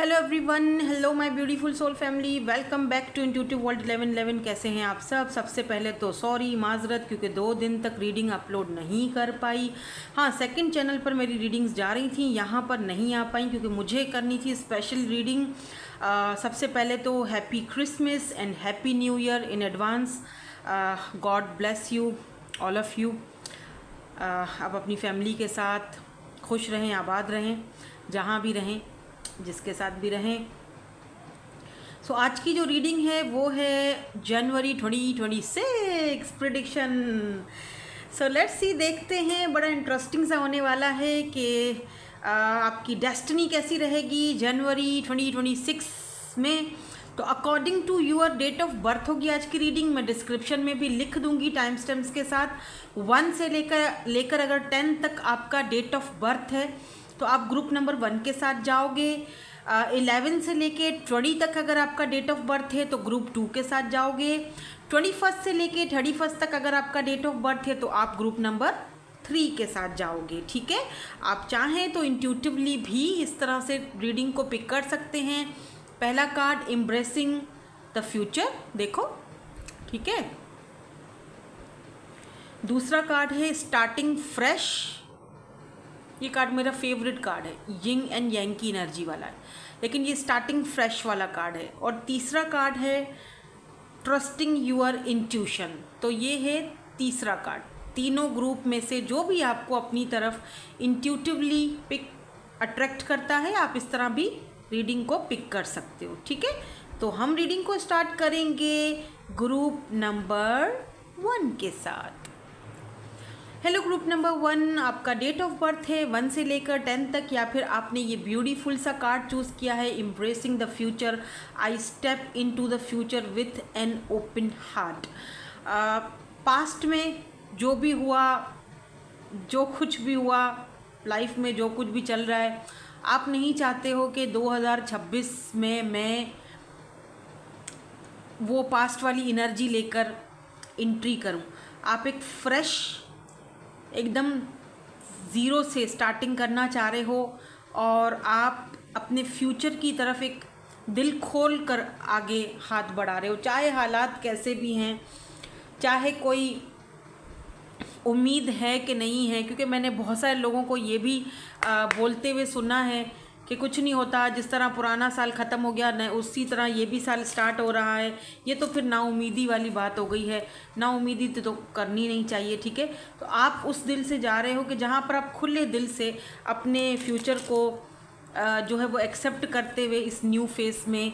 Hello everyone, hello my beautiful soul family, welcome back to intuitive world 1111। कैसे हैं आप सब? सबसे पहले तो सॉरी, माजरत, क्योंकि 2 दिन तक रीडिंग अपलोड नहीं कर पाई। हाँ, सेकंड चैनल पर मेरी रीडिंग्स जा रही थी, यहाँ पर नहीं आ पाई क्योंकि मुझे करनी थी स्पेशल रीडिंग। सबसे पहले तो happy Christmas and happy new year in advance. God bless you all of you. अब अपनी फैमिली के साथ खुश रहें, आबाद रहें, जहाँ भी रहें, जिसके साथ भी रहें। सो आज की जो रीडिंग है वो है जनवरी 2026 प्रिडिक्शन। सो लेट्स सी, देखते हैं। बड़ा इंटरेस्टिंग सा होने वाला है कि आपकी डेस्टिनी कैसी रहेगी जनवरी 2026 में। तो according to your date of birth होगी आज की रीडिंग। मैं डिस्क्रिप्शन में भी लिख दूंगी टाइम स्टैम्प्स के साथ। 1 से लेकर अगर 10 तक आपका डेट ऑफ बर्थ है तो आप ग्रुप नंबर 1 के साथ जाओगे। 11 से लेके 20 तक अगर आपका डेट ऑफ बर्थ है तो ग्रुप 2 के साथ जाओगे। 21 से लेके 31 तक अगर आपका डेट ऑफ बर्थ है तो आप ग्रुप नंबर 3 के साथ जाओगे। ठीक है, आप चाहें तो इंट्यूटिवली भी इस तरह से रीडिंग को पिक कर सकते हैं। पहला कार्ड एम्ब्रेसिंग द फ्यूचर, देखो, ठीक है। दूसरा कार्ड है स्टार्टिंग फ्रेश। ये कार्ड मेरा फेवरेट कार्ड है, यिंग एंड यांग की एनर्जी वाला है, लेकिन ये स्टार्टिंग फ्रेश वाला कार्ड है। और तीसरा कार्ड है ट्रस्टिंग यूअर इंट्यूशन। तो ये है तीसरा कार्ड। तीनों ग्रुप में से जो भी आपको अपनी तरफ इंट्यूटिवली पिक अट्रैक्ट करता है, आप इस तरह भी रीडिंग को पिक कर सकते हो। ठीक है, तो हम रीडिंग को स्टार्ट करेंगे ग्रुप नंबर 1 के साथ। हेलो ग्रुप नंबर 1, आपका डेट ऑफ बर्थ है 1 से लेकर 10 तक, या फिर आपने ये ब्यूटीफुल सा कार्ड चूज़ किया है, embracing the future, I step into the future with an open heart. Past में जो भी हुआ, जो कुछ भी हुआ लाइफ में, जो कुछ भी चल रहा है, आप नहीं चाहते हो कि 2026 में मैं वो पास्ट वाली एनर्जी लेकर एंट्री करूं। आप एक फ्रेश, एकदम ज़ीरो से स्टार्टिंग करना चाह रहे हो और आप अपने फ्यूचर की तरफ एक दिल खोल कर आगे हाथ बढ़ा रहे हो, चाहे हालात कैसे भी हैं, चाहे कोई उम्मीद है कि नहीं है। क्योंकि मैंने बहुत सारे लोगों को ये भी बोलते हुए सुना है कि कुछ नहीं होता, जिस तरह पुराना साल ख़त्म हो गया न उसी तरह ये भी साल स्टार्ट हो रहा है। ये तो फिर नाउमीदी वाली बात हो गई है। नाउमीदी तो करनी नहीं चाहिए। ठीक है, तो आप उस दिल से जा रहे हो कि जहाँ पर आप खुले दिल से अपने फ्यूचर को जो है वो एक्सेप्ट करते हुए इस न्यू फेस में,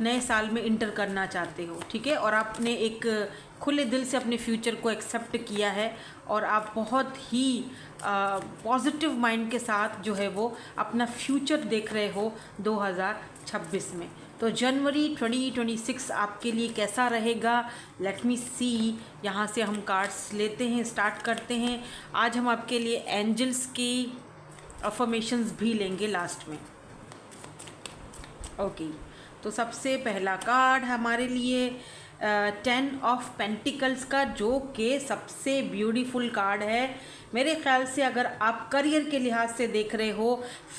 नए साल में इंटर करना चाहते हो। ठीक है, और आपने एक खुले दिल से अपने फ्यूचर को एक्सेप्ट किया है और आप बहुत ही पॉजिटिव माइंड के साथ जो है वो अपना फ्यूचर देख रहे हो 2026 में। तो जनवरी 2026 आपके लिए कैसा रहेगा? लेट मी सी। यहाँ से हम कार्ड्स लेते हैं, स्टार्ट करते हैं। आज हम आपके लिए एंजल्स की अफर्मेशंस भी लेंगे लास्ट में। ओके, तो सबसे पहला कार्ड हमारे लिए 10 ऑफ पेंटिकल्स का, जो कि सबसे ब्यूटीफुल कार्ड है मेरे ख्याल से। अगर आप करियर के लिहाज से देख रहे हो,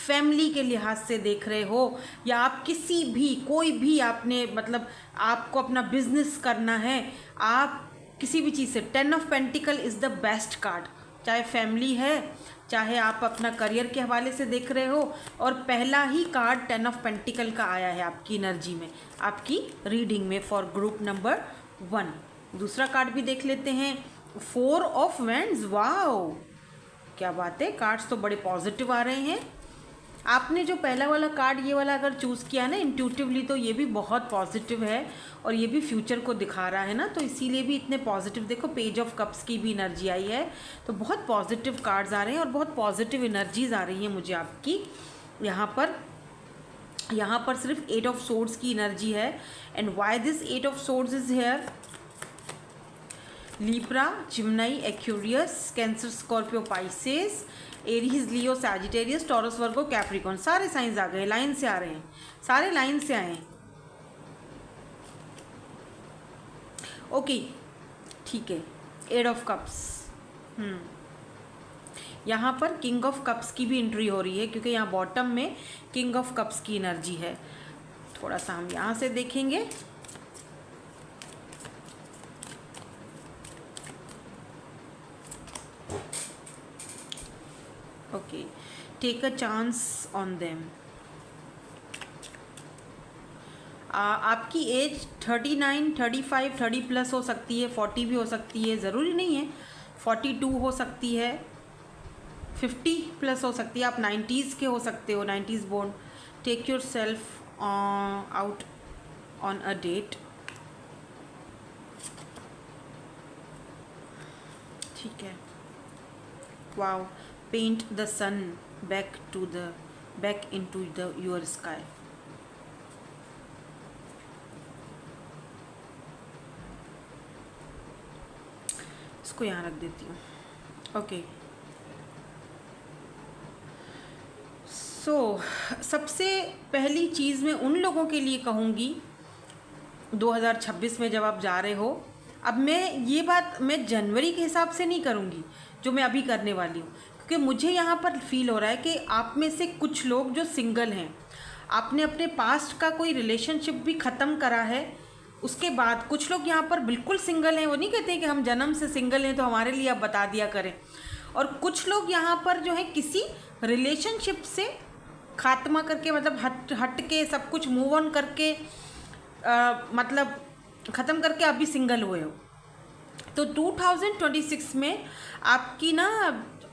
फैमिली के लिहाज से देख रहे हो, या आप किसी भी, कोई भी आपने मतलब आपको अपना बिजनेस करना है, आप किसी भी चीज़ से, 10 of pentacle is the best card. चाहे फैमिली है, चाहे आप अपना करियर के हवाले से देख रहे हो। और पहला ही कार्ड 10 ऑफ पेंटिकल का आया है आपकी एनर्जी में, आपकी रीडिंग में, फॉर ग्रुप नंबर 1। दूसरा कार्ड भी देख लेते हैं, 4 ऑफ वैंड्स। वाओ, क्या बात है, कार्ड्स तो बड़े पॉजिटिव आ रहे हैं। आपने जो पहला वाला कार्ड, ये वाला अगर चूज़ किया ना इंट्यूटिवली, तो ये भी बहुत पॉजिटिव है और ये भी फ्यूचर को दिखा रहा है ना, तो इसीलिए भी इतने पॉजिटिव। देखो, पेज ऑफ कप्स की भी एनर्जी आई है, तो बहुत पॉजिटिव कार्ड्स आ रहे हैं और बहुत पॉजिटिव एनर्जीज आ रही हैं मुझे आपकी। यहाँ पर सिर्फ 8 ऑफ सोर्ड्स की एनर्जी है। And why this 8 of swords is here? Libra, Gemini, Aquarius, Cancer, Scorpio, Pisces, Aries, Leo, Sagittarius, Taurus, Virgo, Capricorn, सारे साइंस आ गए, लाइन से आ रहे हैं, सारे लाइन से आए हैं। ओके, ठीक है, 8 ऑफ कप्स। यहाँ पर किंग ऑफ कप्स की भी एंट्री हो रही है, क्योंकि यहाँ बॉटम में किंग ऑफ कप्स की एनर्जी है। थोड़ा सा हम यहाँ से देखेंगे। Okay, take a chance on them. आपकी एज 39, 35, 30 प्लस हो सकती है, 40 भी हो सकती है, ज़रूरी नहीं है। 42 हो सकती है, 50 प्लस हो सकती है, आप 90s के हो सकते हो, 90s born. Take yourself out on a date. ठीक है। Wow, paint the sun back into the your sky. इसको यहाँ रख देती हूँ। ओके, सो सबसे पहली चीज़ मैं उन लोगों के लिए कहूँगी 2026 में जब आप जा रहे हो, अब मैं ये बात मैं जनवरी के हिसाब से नहीं करूँगी जो मैं अभी करने वाली हूँ, क्योंकि मुझे यहाँ पर फील हो रहा है कि आप में से कुछ लोग जो सिंगल हैं, आपने अपने पास्ट का कोई रिलेशनशिप भी ख़त्म करा है, उसके बाद कुछ लोग यहाँ पर बिल्कुल सिंगल हैं। वो नहीं कहते कि हम जन्म से सिंगल हैं तो हमारे लिए आप बता दिया करें। और कुछ लोग यहाँ पर जो है किसी रिलेशनशिप से खात्मा करके, मतलब हट के सब कुछ मूव ऑन करके मतलब ख़त्म करके अभी सिंगल हुए हो। तो 2026 में आपकी ना,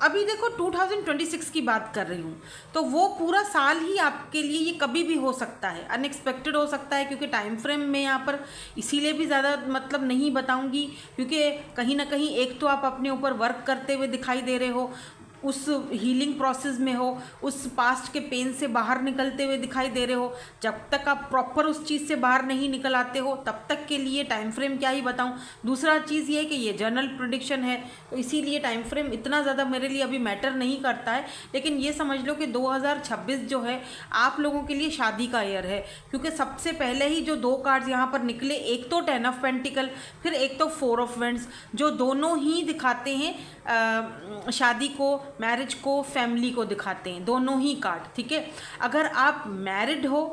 अभी देखो 2026 की बात कर रही हूँ, तो वो पूरा साल ही आपके लिए ये कभी भी हो सकता है, अनएक्सपेक्टेड हो सकता है। क्योंकि टाइम फ्रेम में यहाँ पर इसीलिए भी ज़्यादा मतलब नहीं बताऊँगी, क्योंकि कहीं ना कहीं एक तो आप अपने ऊपर वर्क करते हुए दिखाई दे रहे हो, उस हीलिंग प्रोसेस में हो, उस पास्ट के पेन से बाहर निकलते हुए दिखाई दे रहे हो। जब तक आप प्रॉपर उस चीज़ से बाहर नहीं निकल आते हो तब तक के लिए टाइम फ्रेम क्या ही बताऊं। दूसरा चीज़ ये है कि ये जनरल प्रेडिक्शन है, तो इसीलिए टाइम फ्रेम इतना ज़्यादा मेरे लिए अभी मैटर नहीं करता है। लेकिन ये समझ लो कि 2026 जो है आप लोगों के लिए शादी का ईयर है, क्योंकि सबसे पहले ही जो दो कार्ड्स यहाँ पर निकले, एक तो 10 ऑफ पेंटिकल, फिर एक तो 4 ऑफ वेंड्स, जो दोनों ही दिखाते हैं शादी को, मैरिज को, फैमिली को दिखाते हैं, दोनों ही कार्ड। ठीक है, अगर आप मैरिड हो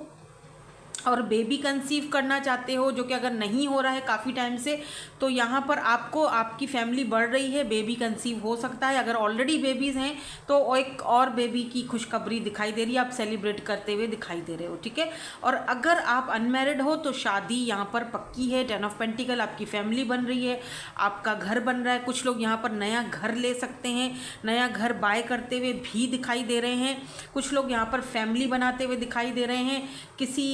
और बेबी कंसीव करना चाहते हो, जो कि अगर नहीं हो रहा है काफ़ी टाइम से, तो यहाँ पर आपको आपकी फैमिली बढ़ रही है, बेबी कंसीव हो सकता है। अगर ऑलरेडी बेबीज़ हैं तो एक और बेबी की खुशखबरी दिखाई दे रही है, आप सेलिब्रेट करते हुए दिखाई दे रहे हो। ठीक है, और अगर आप अनमैरिड हो तो शादी यहाँ पर पक्की है। 10 ऑफ पेंटिकल, आपकी फैमिली बन रही है, आपका घर बन रहा है। कुछ लोग यहाँ पर नया घर ले सकते हैं, नया घर बाय करते हुए भी दिखाई दे रहे हैं। कुछ लोग यहाँ पर फैमिली बनाते हुए दिखाई दे रहे हैं, किसी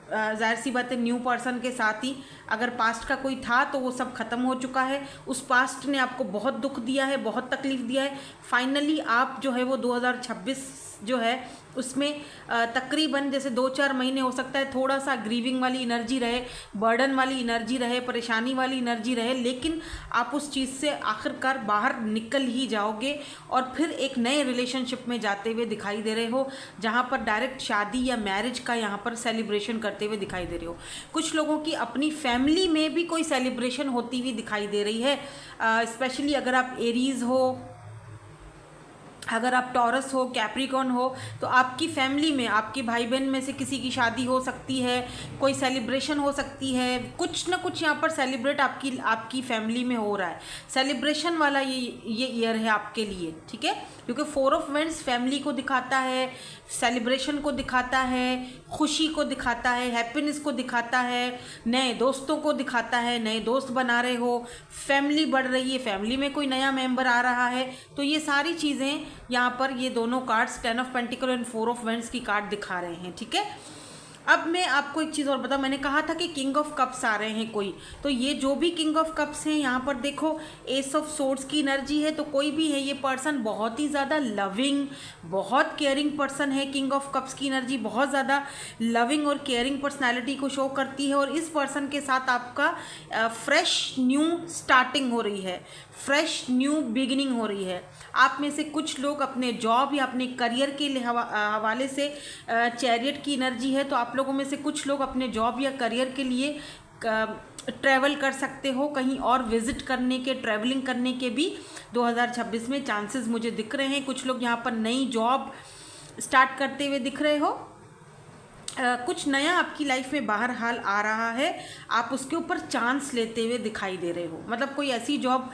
ज़ाहिर सी बात है न्यू पर्सन के साथ ही। अगर पास्ट का कोई था तो वो सब ख़त्म हो चुका है, उस पास्ट ने आपको बहुत दुख दिया है, बहुत तकलीफ़ दिया है। फाइनली आप जो है वो 2026 जो है उसमें तकरीबन जैसे 2-4 महीने हो सकता है थोड़ा सा ग्रीविंग वाली एनर्जी रहे, बर्डन वाली एनर्जी रहे, परेशानी वाली एनर्जी रहे, लेकिन आप उस चीज़ से आखिरकार बाहर निकल ही जाओगे और फिर एक नए रिलेशनशिप में जाते हुए दिखाई दे रहे हो, जहाँ पर डायरेक्ट शादी या मैरिज का यहाँ पर सेलिब्रेशन करते हुए दिखाई दे रहे हो। कुछ लोगों की अपनी फैमिली में भी कोई सेलिब्रेशन होती हुई दिखाई दे रही है, स्पेशली अगर आप एरीज़ हो, अगर आप टॉरस हो, कैप्रिकॉर्न हो, तो आपकी फैमिली में आपके भाई बहन में से किसी की शादी हो सकती है, कोई सेलिब्रेशन हो सकती है, कुछ ना कुछ यहाँ पर सेलिब्रेट आपकी फैमिली में हो रहा है। सेलिब्रेशन वाला ये ईयर है आपके लिए। ठीक है, क्योंकि 4 ऑफ वेंड्स फैमिली को दिखाता है, सेलिब्रेशन को दिखाता है, खुशी को दिखाता है, हैप्पीनेस को दिखाता है, नए दोस्तों को दिखाता है, नए दोस्त बना रहे हो, फैमिली बढ़ रही है, फैमिली में कोई नया मेंबर आ रहा है। तो ये सारी चीज़ें यहाँ पर ये दोनों cards 10 of pentacle and 4 of vends की कार्ड दिखा रहे हैं। ठीक है, अब मैं आपको एक चीज़ और बताऊँ, मैंने कहा था कि किंग ऑफ कप्स आ रहे हैं कोई, तो ये जो भी किंग ऑफ कप्स हैं यहाँ पर देखो एस ऑफ सोर्ड्स की एनर्जी है। तो कोई भी है ये पर्सन बहुत ही ज़्यादा लविंग, बहुत केयरिंग पर्सन है। किंग ऑफ कप्स की एनर्जी बहुत ज़्यादा लविंग और केयरिंग पर्सनैलिटी को शो करती है, और इस पर्सन के साथ आपका फ्रेश न्यू स्टार्टिंग हो रही है, फ्रेश न्यू बिगिनिंग हो रही है। आप में से कुछ लोग अपने जॉब या अपने करियर के हवाले से चैरियट की एनर्जी है, तो आप लोगों में से कुछ लोग अपने जॉब या करियर के लिए ट्रैवल कर सकते हो, कहीं और विजिट करने के, ट्रैवलिंग करने के भी 2026 में चांसेस मुझे दिख रहे हैं। कुछ लोग यहाँ पर नई जॉब स्टार्ट करते हुए दिख रहे हो। कुछ नया आपकी लाइफ में बाहर हाल आ रहा है, आप उसके ऊपर चांस लेते हुए दिखाई दे रहे हो। मतलब कोई ऐसी जॉब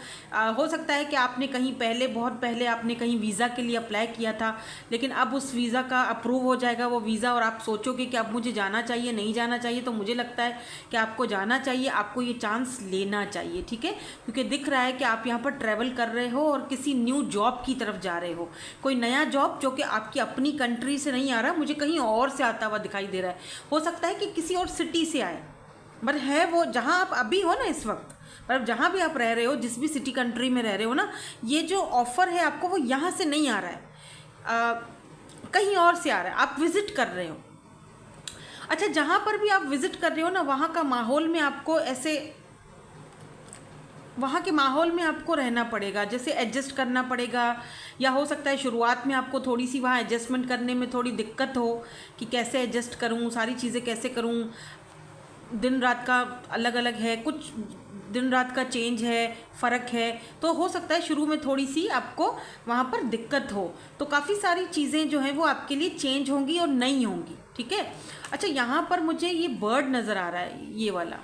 हो सकता है कि आपने कहीं पहले, बहुत पहले आपने कहीं वीज़ा के लिए अप्लाई किया था, लेकिन अब उस वीज़ा का अप्रूव हो जाएगा वो वीज़ा, और आप सोचोगे कि अब मुझे जाना चाहिए, नहीं जाना चाहिए। तो मुझे लगता है कि आपको जाना चाहिए, आपको ये चांस लेना चाहिए, ठीक है। क्योंकि दिख रहा है कि आप यहाँ पर ट्रैवल कर रहे हो और किसी न्यू जॉब की तरफ जा रहे हो। कोई नया जॉब जो कि आपकी अपनी कंट्री से नहीं आ रहा, मुझे कहीं और से आता हुआ दिखाई दे रहा है। हो सकता है कि किसी और सिटी से आए, बट है वो जहां आप अभी हो ना इस वक्त, मतलब जहां भी आप रह रहे हो, जिस भी सिटी कंट्री में रह रहे हो ना, ये जो ऑफर है आपको वो यहां से नहीं आ रहा है, कहीं और से आ रहा है, आप विजिट कर रहे हो। अच्छा, जहां पर भी आप विजिट कर रहे हो ना, वहां का माहौल में आपको ऐसे, वहाँ के माहौल में आपको रहना पड़ेगा, जैसे एडजस्ट करना पड़ेगा, या हो सकता है शुरुआत में आपको थोड़ी सी वहाँ एडजस्टमेंट करने में थोड़ी दिक्कत हो कि कैसे एडजस्ट करूँ, सारी चीज़ें कैसे करूँ। दिन रात का अलग अलग है, कुछ दिन रात का चेंज है, फ़र्क है, तो हो सकता है शुरू में थोड़ी सी आपको वहाँ पर दिक्कत हो। तो काफ़ी सारी चीज़ें जो हैं वो आपके लिए चेंज होंगी और नई होंगी, ठीक है। अच्छा, यहाँ पर मुझे ये बर्ड नज़र आ रहा है, ये वाला,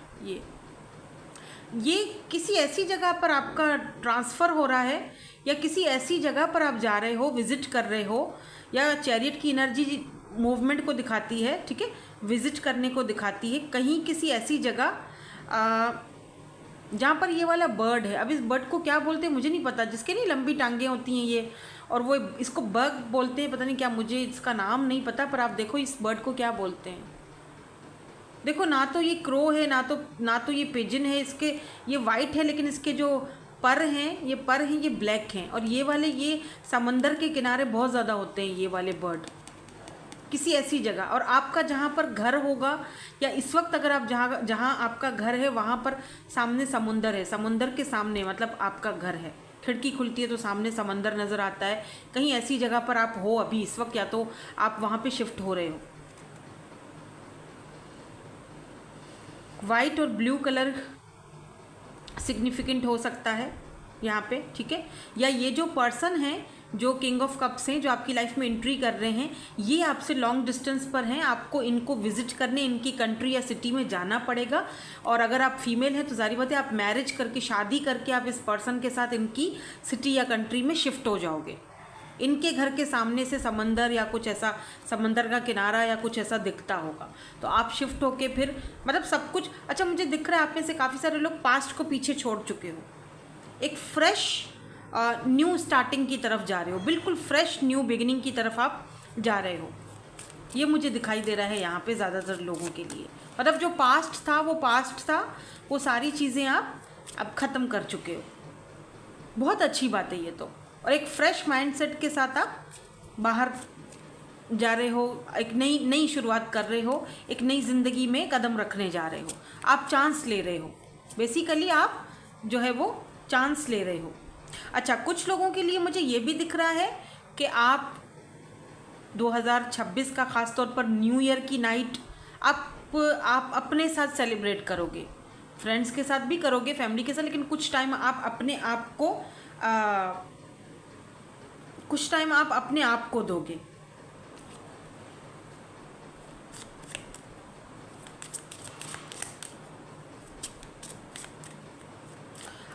ये किसी ऐसी जगह पर आपका ट्रांसफ़र हो रहा है, या किसी ऐसी जगह पर आप जा रहे हो, विज़िट कर रहे हो, या चैरियट की एनर्जी मूवमेंट को दिखाती है, ठीक है, विज़िट करने को दिखाती है, कहीं किसी ऐसी जगह जहाँ पर ये वाला बर्ड है। अब इस बर्ड को क्या बोलते हैं मुझे नहीं पता, जिसके नहीं लंबी टांगें होती हैं ये, और वो इसको बग बोलते हैं, पता नहीं क्या, मुझे इसका नाम नहीं पता, पर आप देखो इस बर्ड को क्या बोलते हैं। देखो, ना तो ये क्रो है, ना तो ये पिजन है, इसके ये वाइट है, लेकिन इसके जो पर हैं, ये ब्लैक हैं, और ये वाले ये समंदर के किनारे बहुत ज़्यादा होते हैं ये वाले बर्ड, किसी ऐसी जगह। और आपका जहाँ पर घर होगा, या इस वक्त अगर आप जहाँ आपका घर है वहाँ पर सामने समुंदर है, समुंदर के सामने मतलब आपका घर है, खिड़की खुलती है तो सामने समंदर नज़र आता है, कहीं ऐसी जगह पर आप हो अभी इस वक्त, या तो आप वहाँ पे शिफ्ट हो रहे हो। वाइट और ब्लू कलर सिग्निफिकेंट हो सकता है यहाँ पे, ठीक है। या ये जो पर्सन है, जो किंग ऑफ कप्स हैं, जो आपकी लाइफ में एंट्री कर रहे हैं, ये आपसे लॉन्ग डिस्टेंस पर हैं, आपको इनको विजिट करने इनकी कंट्री या सिटी में जाना पड़ेगा। और अगर आप फीमेल हैं तो जारी बात है आप मैरिज करके, शादी करके आप इस पर्सन के साथ इनकी सिटी या कंट्री में शिफ्ट हो जाओगे। इनके घर के सामने से समंदर या कुछ ऐसा, समंदर का किनारा या कुछ ऐसा दिखता होगा, तो आप शिफ्ट होके फिर मतलब सब कुछ। अच्छा, मुझे दिख रहा है आप में से काफ़ी सारे लोग पास्ट को पीछे छोड़ चुके हो, एक फ्रेश न्यू स्टार्टिंग की तरफ जा रहे हो, बिल्कुल फ्रेश न्यू बिगिनिंग की तरफ आप जा रहे हो, ये मुझे दिखाई दे रहा है यहाँ पे ज़्यादातर लोगों के लिए। मतलब जो पास्ट था वो पास्ट था, वो सारी चीज़ें आप अब ख़त्म कर चुके हो, बहुत अच्छी बात है ये तो। और एक फ्रेश माइंडसेट के साथ आप बाहर जा रहे हो, एक नई शुरुआत कर रहे हो, एक नई ज़िंदगी में कदम रखने जा रहे हो, आप चांस ले रहे हो, बेसिकली आप जो है वो चांस ले रहे हो। अच्छा, कुछ लोगों के लिए मुझे ये भी दिख रहा है कि आप 2026 का ख़ास तौर पर न्यू ईयर की नाइट आप अपने साथ सेलिब्रेट करोगे, फ्रेंड्स के साथ भी करोगे, फैमिली के साथ, लेकिन कुछ टाइम आप अपने आप को दोगे।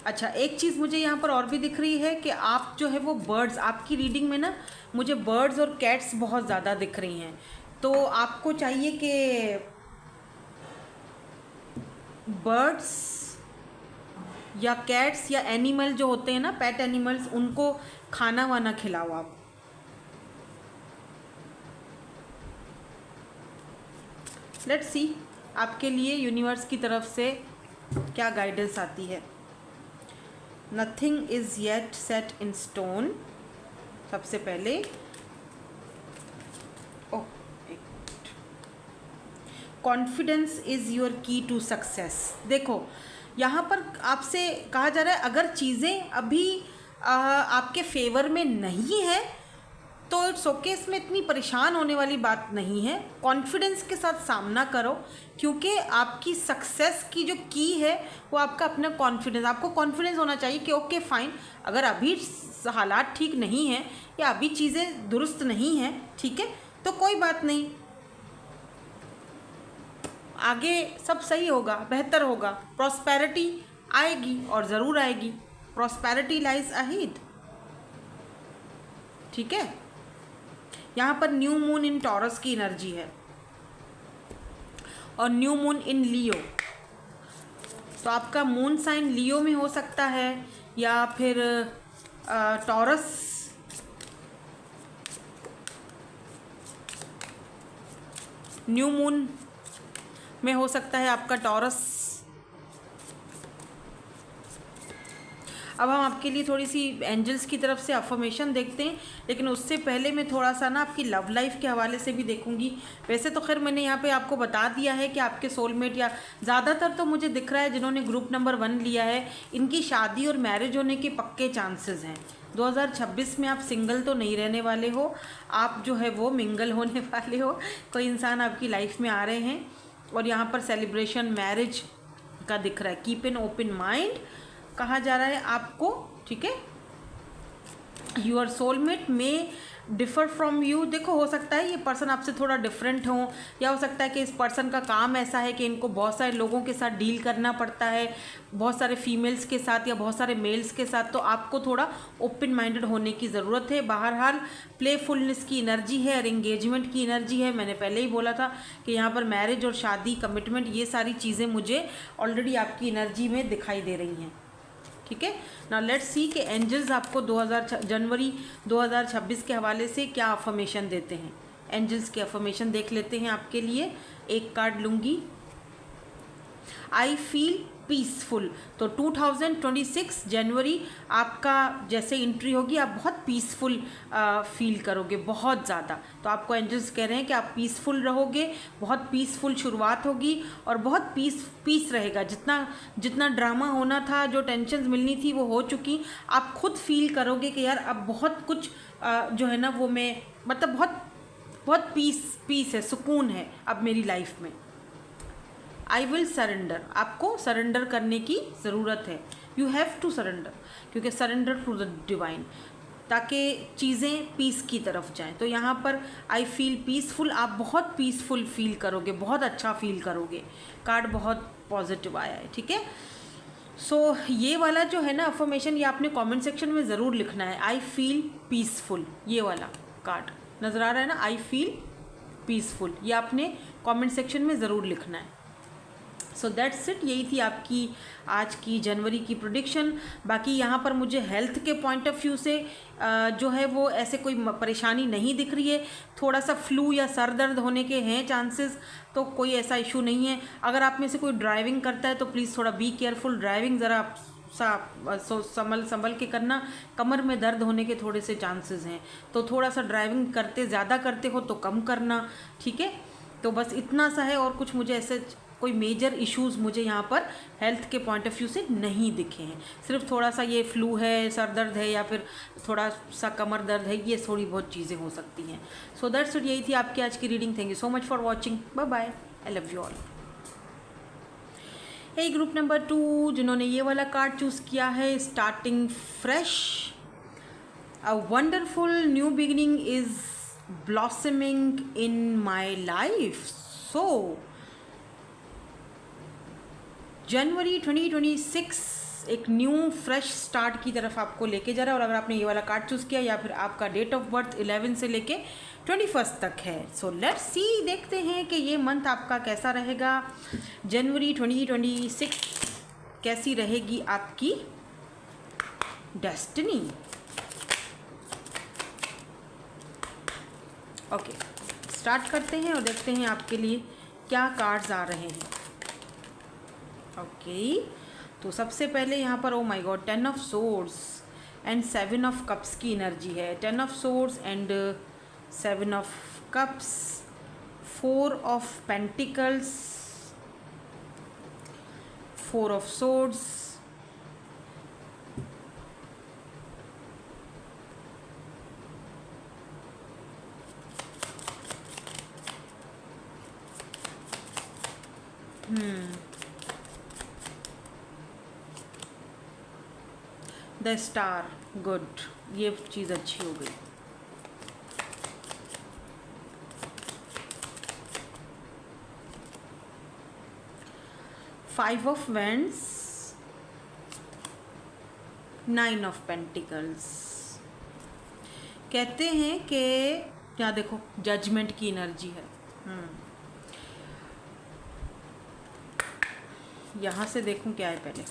अच्छा, एक चीज़ मुझे यहाँ पर और भी दिख रही है कि आप जो है वो बर्ड्स, आपकी रीडिंग में ना मुझे बर्ड्स और कैट्स बहुत ज़्यादा दिख रही हैं, तो आपको चाहिए कि बर्ड्स या कैट्स या एनिमल जो होते हैं ना, पेट एनिमल्स, उनको खाना वाना खिलाओ आप। लेट्स सी आपके लिए यूनिवर्स की तरफ से क्या गाइडेंस आती है। Nothing is yet set in stone, सबसे पहले कॉन्फिडेंस इज़ योर की टू सक्सेस। देखो, यहाँ पर आपसे कहा जा रहा है अगर चीज़ें अभी आपके फेवर में नहीं है तो इट्स ओके, इसमें इतनी परेशान होने वाली बात नहीं है। कॉन्फिडेंस के साथ सामना करो, क्योंकि आपकी सक्सेस की जो की है वो आपका अपना कॉन्फिडेंस। आपको कॉन्फिडेंस होना चाहिए कि ओके फाइन, अगर अभी हालात ठीक नहीं हैं या अभी चीज़ें दुरुस्त नहीं हैं, ठीक है, तो कोई बात नहीं, आगे सब सही होगा, बेहतर होगा, प्रॉस्पेरिटी आएगी और ज़रूर आएगी। प्रॉस्पेरिटी लाइज अहेड, ठीक है। यहाँ पर न्यू मून इन टॉरस की एनर्जी है और न्यू मून इन लियो, तो आपका मून साइन लियो में हो सकता है या फिर टॉरस न्यू मून में हो सकता है आपका टॉरस। अब हम आपके लिए थोड़ी सी एंजल्स की तरफ से अफर्मेशन देखते हैं, लेकिन उससे पहले मैं थोड़ा सा ना आपकी लव लाइफ के हवाले से भी देखूंगी। वैसे तो खैर मैंने यहाँ पे आपको बता दिया है कि आपके सोलमेट, या ज़्यादातर तो मुझे दिख रहा है जिन्होंने ग्रुप नंबर 1 लिया है, इनकी शादी और मैरिज होने के पक्के चांसेस हैं। 2026 में आप सिंगल तो नहीं रहने वाले हो, आप जो है वो मिंगल होने वाले हो, कोई इंसान आपकी लाइफ में आ रहे हैं। और यहाँ पर सेलिब्रेशन मैरिज का दिख रहा है। कीप एन ओपन माइंड कहा जा रहा है आपको, ठीक है। यूर सोलमेट में डिफ़र फ्रॉम यू। देखो, हो सकता है ये पर्सन आपसे थोड़ा डिफरेंट हो, या हो सकता है कि इस पर्सन का काम ऐसा है कि इनको बहुत सारे लोगों के साथ डील करना पड़ता है, बहुत सारे फीमेल्स के साथ या बहुत सारे मेल्स के साथ, तो आपको थोड़ा ओपन माइंडेड होने की ज़रूरत है। बहरहाल प्लेफुलनेस की एनर्जी है और एंगेजमेंट की एनर्जी है। मैंने पहले ही बोला था कि यहाँ पर मैरिज और शादी, कमिटमेंट, ये सारी चीज़ें मुझे ऑलरेडी आपकी एनर्जी में दिखाई दे रही हैं, ठीक है ना। लेट्स सी कि एंजल्स आपको जनवरी 2026 के हवाले से क्या अफर्मेशन देते हैं। एंजल्स के अफर्मेशन देख लेते हैं आपके लिए। एक कार्ड लूँगी, आई फील पीसफुल। तो 2026 जनवरी आपका जैसे एंट्री होगी, आप बहुत पीसफुल फील करोगे, बहुत ज़्यादा। तो आपको एंजल्स कह रहे हैं कि आप पीसफुल रहोगे, बहुत पीसफुल शुरुआत होगी और बहुत पीस रहेगा। जितना ड्रामा होना था, जो टेंशन मिलनी थी, वो हो चुकी। आप खुद फील करोगे कि यार अब बहुत कुछ जो है ना वो मैं, मतलब बहुत पीस है, सुकून है अब मेरी लाइफ में। आई विल सरेंडर, आपको सरेंडर करने की ज़रूरत है। यू हैव टू सरेंडर, क्योंकि सरेंडर टू द डिवाइन, ताकि चीज़ें पीस की तरफ जाएं। तो यहाँ पर आई फील पीसफुल, आप बहुत पीसफुल फील करोगे, बहुत अच्छा फील करोगे। कार्ड बहुत पॉजिटिव आया है, ठीक है। सो ये वाला जो है ना अफर्मेशन, ये आपने कमेंट सेक्शन में ज़रूर लिखना है। आई फील पीसफुल, ये वाला कार्ड नज़र आ रहा है ना, आई फील पीसफुल, ये आपने कमेंट सेक्शन में ज़रूर लिखना है। सो दैट्स इट, यही थी आपकी आज की जनवरी की प्रेडिक्शन। बाकी यहाँ पर मुझे हेल्थ के पॉइंट ऑफ व्यू से जो है वो ऐसे कोई परेशानी नहीं दिख रही है। थोड़ा सा फ्लू या सर दर्द होने के हैं चांसेस, तो कोई ऐसा इशू नहीं है। अगर आप में से कोई ड्राइविंग करता है तो प्लीज़ थोड़ा बी केयरफुल, ड्राइविंग ज़रा संभल के करना। कमर में दर्द होने के थोड़े से चांसेस हैं, तो थोड़ा सा ड्राइविंग करते ज़्यादा करते हो तो कम करना, ठीक है। तो बस इतना सा है, और कुछ मुझे ऐसे कोई मेजर इश्यूज़ मुझे यहाँ पर हेल्थ के पॉइंट ऑफ व्यू से नहीं दिखे हैं। सिर्फ थोड़ा सा ये फ्लू है, सर दर्द है, या फिर थोड़ा सा कमर दर्द है, ये थोड़ी बहुत चीज़ें हो सकती हैं। सो दैट्स इट, यही थी आपकी आज की reading. Thank you so much for watching, bye bye, I love you all. Hey group number 2 जिन्होंने ये वाला कार्ड चूज़ किया है, starting fresh, a wonderful new beginning is blossoming in my life. So जनवरी 2026 एक न्यू फ्रेश स्टार्ट की तरफ आपको लेके जा रहा है। और अगर आपने ये वाला कार्ड चूज़ किया, या फिर आपका डेट ऑफ बर्थ 11 से लेके 21 तक है, सो लेट्स सी, देखते हैं कि ये मंथ आपका कैसा रहेगा। जनवरी 2026 कैसी रहेगी आपकी डेस्टिनी। ओके, स्टार्ट करते हैं और देखते हैं आपके लिए क्या कार्ड्स आ रहे हैं। ओके, तो सबसे पहले यहाँ पर oh my God 10 of swords and 7 of cups की एनर्जी है। 10 of swords and 7 of cups, 4 of pentacles, 4 of swords, the star, good, ये चीज़ अच्छी हो गई। Five of vends, nine of pentacles. कहते हैं कि यहाँ देखो जजमेंट की एनर्जी है। यहाँ से देखूं क्या है पहले।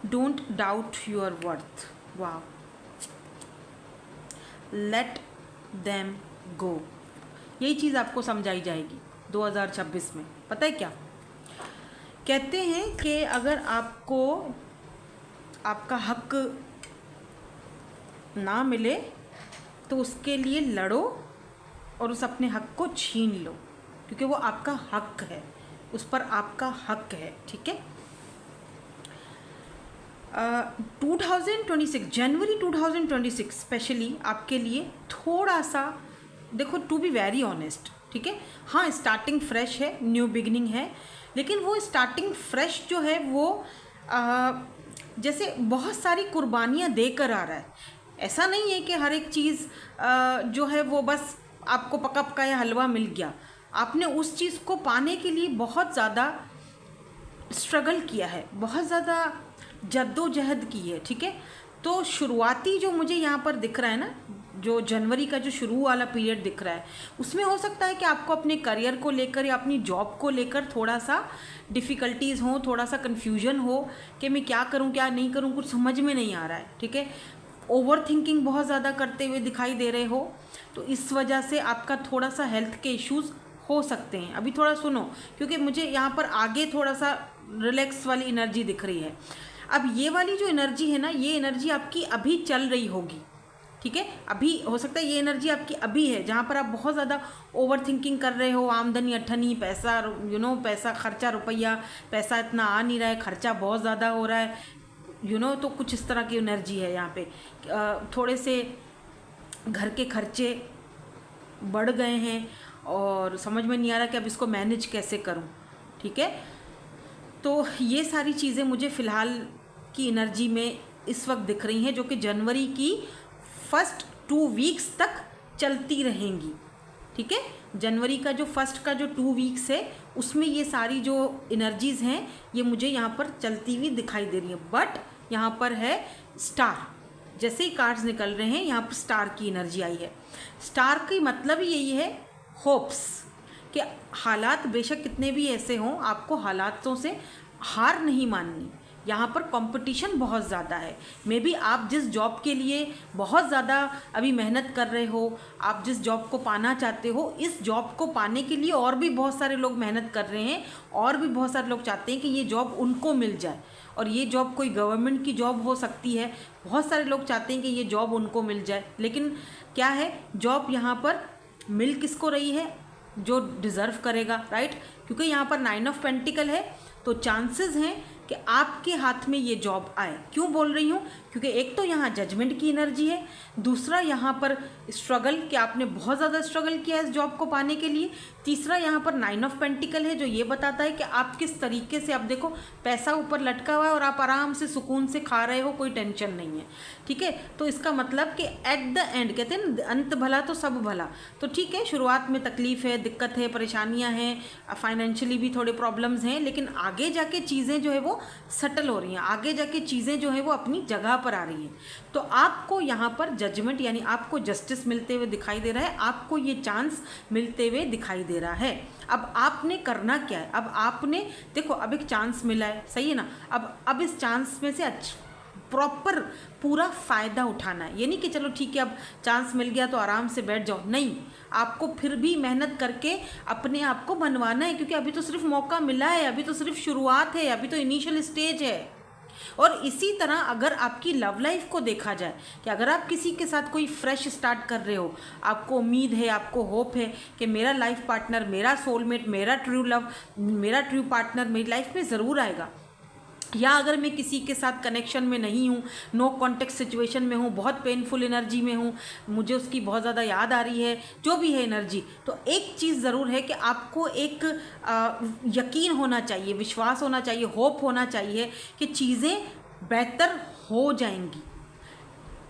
डोंट डाउट योर वर्थ, वाह, लेट देम गो, यही चीज़ आपको समझाई जाएगी 2026 में। पता है क्या कहते हैं कि अगर आपको आपका हक ना मिले तो उसके लिए लड़ो और उस अपने हक को छीन लो, क्योंकि वो आपका हक है, उस पर आपका हक है। ठीक है। 2026 जनवरी 2026 स्पेशली आपके लिए थोड़ा सा देखो, टू बी वेरी ऑनेस्ट, ठीक है, हाँ स्टार्टिंग फ्रेश है, न्यू बिगनिंग है, लेकिन वो स्टार्टिंग फ्रेश जो है वो जैसे बहुत सारी कुर्बानियाँ देकर आ रहा है। ऐसा नहीं है कि हर एक चीज़ जो है वो बस आपको पका पकाया हलवा मिल गया। आपने उस चीज़ को पाने के लिए बहुत ज़्यादा स्ट्रगल किया है, बहुत ज़्यादा जद्दोजहद की है। ठीक है। तो शुरुआती जो मुझे यहाँ पर दिख रहा है ना, जो जनवरी का जो शुरू वाला पीरियड दिख रहा है, उसमें हो सकता है कि आपको अपने करियर को लेकर या अपनी जॉब को लेकर थोड़ा सा डिफ़िकल्टीज़ हो, थोड़ा सा कन्फ्यूजन हो कि मैं क्या करूँ क्या नहीं करूँ, कुछ समझ में नहीं आ रहा है। ठीक है। ओवर थिंकिंग बहुत ज़्यादा करते हुए दिखाई दे रहे हो, तो इस वजह से आपका थोड़ा सा हेल्थ के इश्यूज़ हो सकते हैं। अभी थोड़ा सुनो, क्योंकि मुझे यहाँ पर आगे थोड़ा सा रिलैक्स वाली एनर्जी दिख रही है। अब ये वाली जो एनर्जी है ना, ये एनर्जी आपकी अभी चल रही होगी। ठीक है। अभी हो सकता है ये एनर्जी आपकी अभी है, जहाँ पर आप बहुत ज़्यादा ओवर थिंकिंग कर रहे हो, आमदनी अठनी, पैसा पैसा खर्चा, रुपया पैसा इतना आ नहीं रहा है, खर्चा बहुत ज़्यादा हो रहा है, तो कुछ इस तरह की एनर्जी है यहाँ पे। थोड़े से घर के खर्चे बढ़ गए हैं और समझ में नहीं आ रहा कि अब इसको मैनेज कैसे करूँ। ठीक है। तो ये सारी चीज़ें मुझे फ़िलहाल की एनर्जी में इस वक्त दिख रही हैं, जो कि जनवरी की फर्स्ट 2 वीक्स तक चलती रहेंगी। ठीक है। जनवरी का जो फर्स्ट का जो 2 वीक्स है, उसमें ये सारी जो एनर्जीज़ हैं ये मुझे यहाँ पर चलती हुई दिखाई दे रही हैं। बट यहाँ पर है स्टार, जैसे ही कार्ड्स निकल रहे हैं यहाँ पर स्टार की एनर्जी आई है। स्टार की मतलब ही यही है होप्स, कि हालात बेशक कितने भी ऐसे हों, आपको हालातों से हार नहीं माननी। यहाँ पर कंपटीशन बहुत ज़्यादा है। मे बी आप जिस जॉब के लिए बहुत ज़्यादा अभी मेहनत कर रहे हो, आप जिस जॉब को पाना चाहते हो, इस जॉब को पाने के लिए और भी बहुत सारे लोग मेहनत कर रहे हैं, और भी बहुत सारे लोग चाहते हैं कि ये जॉब उनको मिल जाए, और ये जॉब कोई गवर्नमेंट की जॉब हो सकती है। बहुत सारे लोग चाहते हैं कि ये जॉब उनको मिल जाए, लेकिन क्या है, जॉब यहाँ पर मिल किसको रही है? जो डिज़र्व करेगा, राइट। क्योंकि यहाँ पर 9 ऑफ पेंटिकल है, तो चांसेस हैं कि आपके हाथ में ये जॉब आए। क्यों बोल रही हूँ? क्योंकि एक तो यहाँ जजमेंट की एनर्जी है, दूसरा यहाँ पर स्ट्रगल, कि आपने बहुत ज़्यादा स्ट्रगल किया है इस जॉब को पाने के लिए, तीसरा यहाँ पर 9 ऑफ पेंटिकल है, जो ये बताता है कि आप किस तरीके से, आप देखो पैसा ऊपर लटका हुआ है और आप आराम से सुकून से खा रहे हो, कोई टेंशन नहीं है। ठीक है। तो इसका मतलब कि एट द एंड, कहते हैं ना अंत भला तो सब भला। तो ठीक है, शुरुआत में तकलीफ़ है, दिक्कत है, परेशानियाँ हैं, फाइनेंशियली भी थोड़े प्रॉब्लम्स हैं, लेकिन आगे जाके चीज़ें जो है वो सेटल हो रही हैं, आगे जाके चीज़ें जो है वो अपनी जगह पर आ रही हैं। तो आपको यहाँ पर जजमेंट यानी आपको जस्टिस मिलते हुए दिखाई दे रहा है, आपको ये चांस मिलते हुए दिखाई दे रहा है। अब आपने करना क्या है? अब आपने देखो, अब एक चांस मिला है, सही है ना। अब इस चांस में से प्रॉपर पूरा फ़ायदा उठाना है। ये नहीं कि चलो ठीक है अब चांस मिल गया तो आराम से बैठ जाओ, नहीं, आपको फिर भी मेहनत करके अपने आप को बनवाना है, क्योंकि अभी तो सिर्फ मौका मिला है, अभी तो सिर्फ शुरुआत है, अभी तो इनिशियल स्टेज है। और इसी तरह अगर आपकी लव लाइफ को देखा जाए कि अगर आप किसी के साथ कोई फ्रेश स्टार्ट कर रहे हो, आपको उम्मीद है, आपको होप है कि मेरा लाइफ पार्टनर, मेरा सोलमेट, मेरा ट्रू लव, मेरा ट्रू पार्टनर मेरी लाइफ में ज़रूर आएगा, या अगर मैं किसी के साथ कनेक्शन में नहीं हूँ, नो कॉन्टेक्ट सिचुएशन में हूँ, बहुत पेनफुल एनर्जी में हूँ, मुझे उसकी बहुत ज़्यादा याद आ रही है, जो भी है एनर्जी, तो एक चीज़ ज़रूर है कि आपको एक यकीन होना चाहिए, विश्वास होना चाहिए, होप होना चाहिए कि चीज़ें बेहतर हो जाएंगी,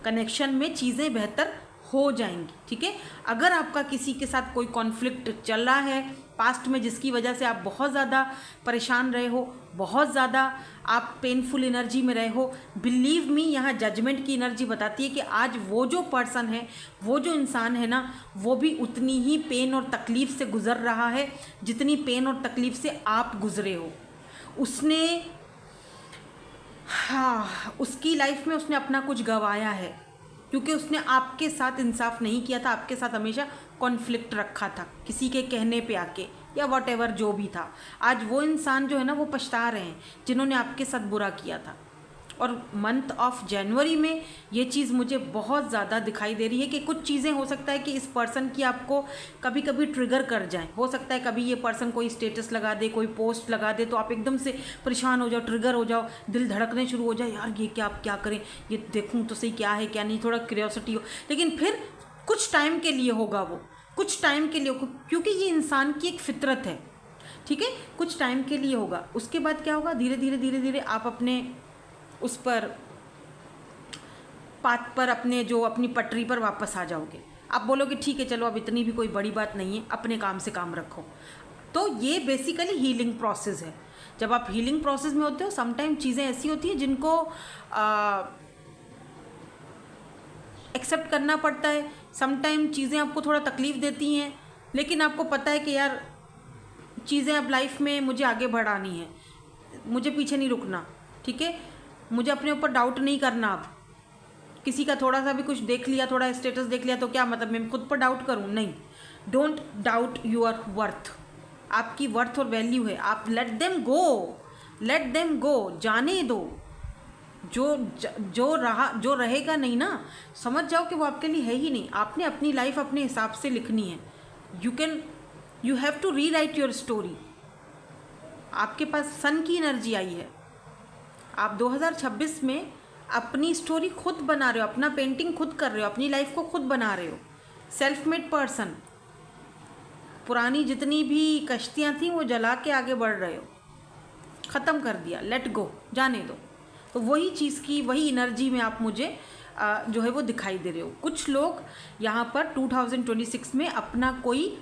कनेक्शन में चीज़ें बेहतर हो जाएंगी। ठीक है, अगर आपका किसी के साथ कोई कॉन्फ्लिक्ट चल रहा है पास्ट में, जिसकी वजह से आप बहुत ज़्यादा परेशान रहे हो, बहुत ज़्यादा आप पेनफुल एनर्जी में रहे हो, बिलीव मी, यहाँ जजमेंट की एनर्जी बताती है कि आज वो जो पर्सन है, वो जो इंसान है ना, वो भी उतनी ही पेन और तकलीफ़ से गुज़र रहा है जितनी पेन और तकलीफ़ से आप गुज़रे हो। उसने, हाँ, उसकी लाइफ में उसने अपना कुछ गंवाया है, क्योंकि उसने आपके साथ इंसाफ नहीं किया था, आपके साथ हमेशा कॉन्फ्लिक्ट रखा था किसी के कहने पे आके, या वॉट एवर जो भी था। आज वो इंसान जो है ना, वो पछता रहे हैं जिन्होंने आपके साथ बुरा किया था। और मंथ ऑफ जनवरी में ये चीज़ मुझे बहुत ज़्यादा दिखाई दे रही है कि कुछ चीज़ें हो सकता है कि इस पर्सन की आपको कभी कभी ट्रिगर कर जाएं। हो सकता है कभी ये पर्सन कोई स्टेटस लगा दे, कोई पोस्ट लगा दे, तो आप एकदम से परेशान हो जाओ, ट्रिगर हो जाओ, दिल धड़कने शुरू हो जाए, यार ये क्या, आप क्या करें, ये देखूं तो सही क्या है क्या नहीं, थोड़ा क्यूरियोसिटी हो। लेकिन फिर कुछ टाइम के लिए होगा वो, कुछ टाइम के लिए होगा, क्योंकि ये इंसान की एक फितरत है। ठीक है, कुछ टाइम के लिए होगा, उसके बाद क्या होगा, धीरे धीरे धीरे धीरे आप अपने उस पर पाथ पर, अपने जो अपनी पटरी पर वापस आ जाओगे। आप बोलोगे ठीक है चलो अब इतनी भी कोई बड़ी बात नहीं है, अपने काम से काम रखो। तो ये बेसिकली हीलिंग प्रोसेस है। जब आप हीलिंग प्रोसेस में होते हो, समटाइम चीज़ें ऐसी होती हैं जिनको एक्सेप्ट करना पड़ता है। समटाइम चीज़ें आपको थोड़ा तकलीफ़ देती हैं, लेकिन आपको पता है कि यार चीज़ें अब लाइफ में मुझे आगे बढ़ानी है, मुझे पीछे नहीं रुकना। ठीक है, मुझे अपने ऊपर डाउट नहीं करना। अब किसी का थोड़ा सा भी कुछ देख लिया, थोड़ा स्टेटस देख लिया, तो क्या मतलब मैं खुद पर डाउट करूं? नहीं, डोंट डाउट योर वर्थ। आपकी वर्थ और वैल्यू है, आप let them go, let them go, जाने दो। जो रहेगा नहीं ना, समझ जाओ कि वो आपके लिए है ही नहीं। आपने अपनी लाइफ अपने हिसाब से लिखनी है। You have to rewrite your story. आपके पास सन की एनर्जी आई है, आप 2026 में अपनी स्टोरी खुद बना रहे हो, अपना पेंटिंग खुद कर रहे हो, अपनी लाइफ को खुद बना रहे हो। सेल्फ मेड पर्सन, पुरानी जितनी भी कश्तियाँ थी वो जला के आगे बढ़ रहे हो, ख़त्म कर दिया, लेट गो, जाने दो। तो वही चीज़ की, वही एनर्जी में आप मुझे जो है वो दिखाई दे रहे हो। कुछ लोग यहाँ पर 2026 में अपना कोई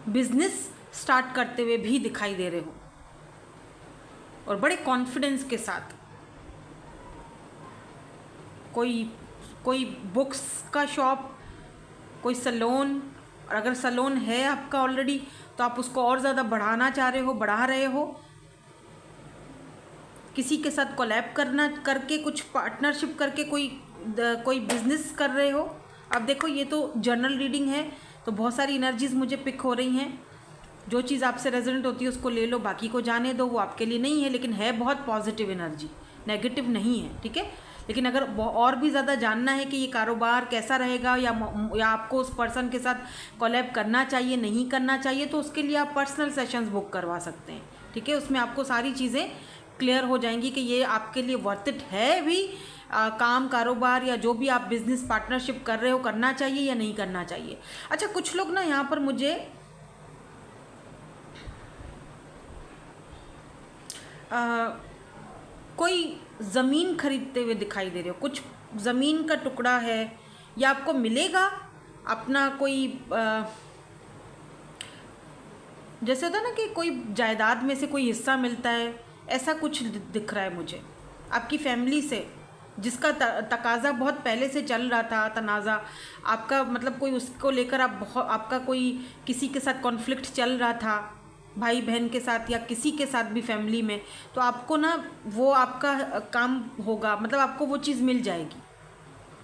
बिजनेस स्टार्ट करते हुए भी दिखाई दे रहे हो, और बड़े कॉन्फिडेंस के साथ। कोई बुक्स का शॉप, कोई सैलून, और अगर सैलून है आपका ऑलरेडी तो आप उसको और ज़्यादा बढ़ाना चाह रहे हो, बढ़ा रहे हो। किसी के साथ कोलैब करके कुछ पार्टनरशिप करके कोई बिजनेस कर रहे हो। अब देखो, ये तो जर्नल रीडिंग है, तो बहुत सारी एनर्जीज मुझे पिक हो रही हैं। जो चीज़ आपसे रेजोनेट होती है उसको ले लो, बाकी को जाने दो, वो आपके लिए नहीं है, लेकिन है बहुत पॉजिटिव एनर्जी, नेगेटिव नहीं है। ठीक है, लेकिन अगर और भी ज़्यादा जानना है कि ये कारोबार कैसा रहेगा, या आपको उस पर्सन के साथ कोलैब करना चाहिए, नहीं करना चाहिए, तो उसके लिए आप पर्सनल सेशंस बुक करवा सकते हैं। ठीक है, उसमें आपको सारी चीज़ें क्लियर हो जाएंगी कि ये आपके लिए वर्थ इट है भी, काम, कारोबार, या जो भी आप बिजनेस पार्टनरशिप कर रहे हो, करना चाहिए या नहीं करना चाहिए। अच्छा, कुछ लोग ना यहाँ पर मुझे कोई ज़मीन खरीदते हुए दिखाई दे रहे हो। कुछ ज़मीन का टुकड़ा है, या आपको मिलेगा अपना कोई जैसे होता है ना कि कोई जायदाद में से कोई हिस्सा मिलता है, ऐसा कुछ दिख रहा है मुझे आपकी फैमिली से, जिसका तकाजा बहुत पहले से चल रहा था, तनाज़ा आपका, मतलब कोई उसको लेकर आपका कोई किसी के साथ कॉन्फ्लिक्ट चल रहा था, भाई बहन के साथ या किसी के साथ भी फैमिली में। तो आपको ना वो आपका काम होगा, मतलब आपको वो चीज़ मिल जाएगी।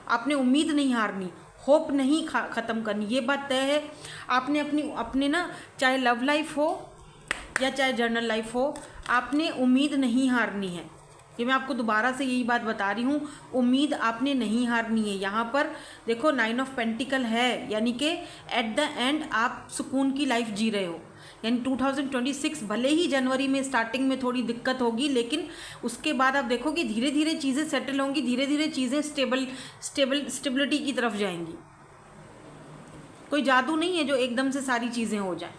आपने उम्मीद नहीं हारनी, होप नहीं ख़त्म करनी, ये बात तय है। आपने अपने ना, चाहे लव लाइफ हो या चाहे जर्नल लाइफ हो, आपने उम्मीद नहीं हारनी है। ये मैं आपको दोबारा से यही बात बता रही हूँ, उम्मीद आपने नहीं हारनी है। यहाँ पर देखो 9 ऑफ पेंटिकल है, यानी कि एट द एंड आप सुकून की लाइफ जी रहे हो। यानी 2026 भले ही जनवरी में स्टार्टिंग में थोड़ी दिक्कत होगी, लेकिन उसके बाद आप देखोगे धीरे धीरे चीज़ें सेटल होंगी, धीरे धीरे चीज़ें स्टेबिलिटी की तरफ जाएंगी। कोई जादू नहीं है जो एकदम से सारी चीज़ें हो जाए,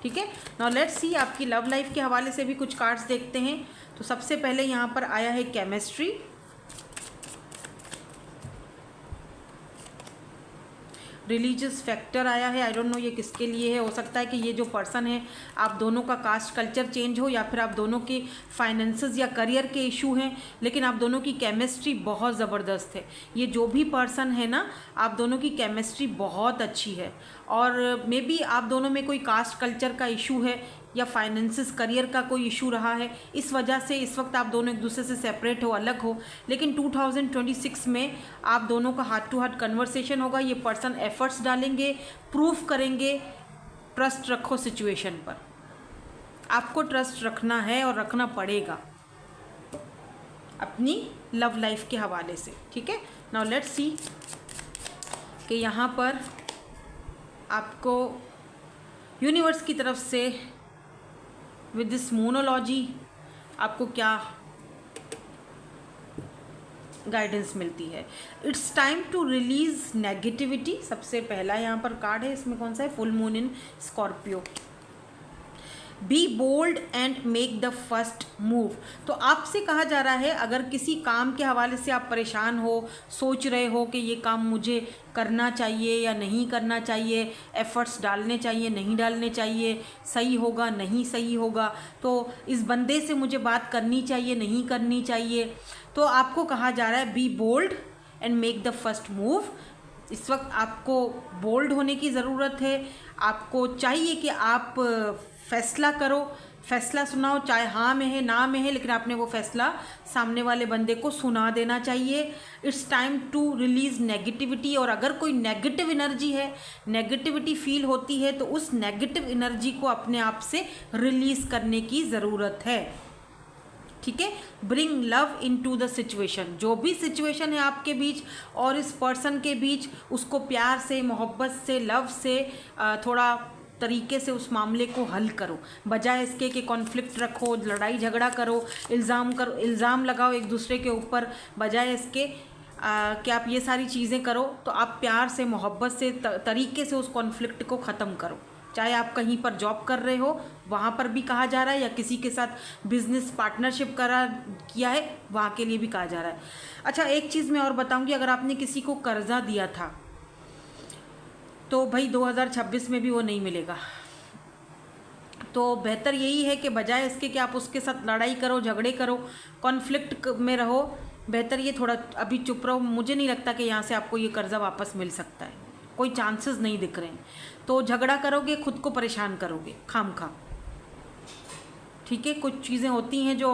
ठीक है। नाउ लेट्स सी, आपकी लव लाइफ के हवाले से भी कुछ कार्ड्स देखते हैं। तो सबसे पहले यहाँ पर आया है केमिस्ट्री, रिलीजियस फैक्टर आया है। आई डोंट नो ये किसके लिए है। हो सकता है कि ये जो पर्सन है, आप दोनों का कास्ट कल्चर चेंज हो, या फिर आप दोनों के फाइनेंसेस या करियर के इशू हैं, लेकिन आप दोनों की केमिस्ट्री बहुत ज़बरदस्त है। ये जो भी पर्सन है ना, आप दोनों की केमिस्ट्री बहुत अच्छी है। और मे बी आप दोनों में कोई कास्ट कल्चर का इशू है या फाइनेंसिस करियर का कोई इशू रहा है, इस वजह से इस वक्त आप दोनों एक दूसरे से सेपरेट हो, अलग हो। लेकिन 2026 में आप दोनों का हार्ट टू हार्ट कन्वर्सेशन होगा। ये पर्सन एफर्ट्स डालेंगे, प्रूफ करेंगे। ट्रस्ट रखो सिचुएशन पर, आपको ट्रस्ट रखना है और रखना पड़ेगा अपनी लव लाइफ के हवाले से, ठीक है। नाउ लेट्स सी कि यहाँ पर आपको यूनिवर्स की तरफ से विद दिस मोनोलॉजी आपको क्या गाइडेंस मिलती है। It's time to release negativity, सबसे पहला यहाँ पर कार्ड है। इसमें कौन सा है? Full moon in Scorpio. Be bold and make the first move. तो आपसे कहा जा रहा है, अगर किसी काम के हवाले से आप परेशान हो, सोच रहे हो कि ये काम मुझे करना चाहिए या नहीं करना चाहिए, एफर्ट्स डालने चाहिए नहीं डालने चाहिए, सही होगा नहीं सही होगा, तो इस बंदे से मुझे बात करनी चाहिए नहीं करनी चाहिए, तो आपको कहा जा रहा है be bold and make the first move. इस वक्त आपको बोल्ड होने की ज़रूरत है। आपको चाहिए कि आप फैसला करो, फैसला सुनाओ, चाहे हाँ में है ना में है, लेकिन आपने वो फैसला सामने वाले बंदे को सुना देना चाहिए। It's time to release negativity. और अगर कोई नेगेटिव एनर्जी है, नेगेटिविटी फील होती है, तो उस नेगेटिव एनर्जी को अपने आप से रिलीज़ करने की ज़रूरत है, ठीक है। Bring love into the situation. जो भी सिचुएशन है आपके बीच और इस पर्सन के बीच, उसको प्यार से, मोहब्बत से, लव से थोड़ा तरीके से उस मामले को हल करो, बजाय इसके कि कॉन्फ्लिक्ट रखो, लड़ाई झगड़ा करो, इल्ज़ाम लगाओ एक दूसरे के ऊपर। बजाय इसके कि आप ये सारी चीज़ें करो, तो आप प्यार से, मोहब्बत से, तरीके से उस कॉन्फ्लिक्ट को ख़त्म करो। चाहे आप कहीं पर जॉब कर रहे हो, वहाँ पर भी कहा जा रहा है, या किसी के साथ बिजनेस पार्टनरशिप किया है, वहाँ के लिए भी कहा जा रहा है। अच्छा, एक चीज़ मैं और बताऊँगी, अगर आपने किसी को कर्जा दिया था, तो भाई 2026 में भी वो नहीं मिलेगा। तो बेहतर यही है कि बजाय इसके कि आप उसके साथ लड़ाई करो, झगड़े करो, कॉन्फ्लिक्ट में रहो, बेहतर ये थोड़ा अभी चुप रहो। मुझे नहीं लगता कि यहाँ से आपको ये कर्जा वापस मिल सकता है, कोई चांसेस नहीं दिख रहे हैं। तो झगड़ा करोगे, खुद को परेशान करोगे खामखा, ठीक है। कुछ चीज़ें होती हैं जो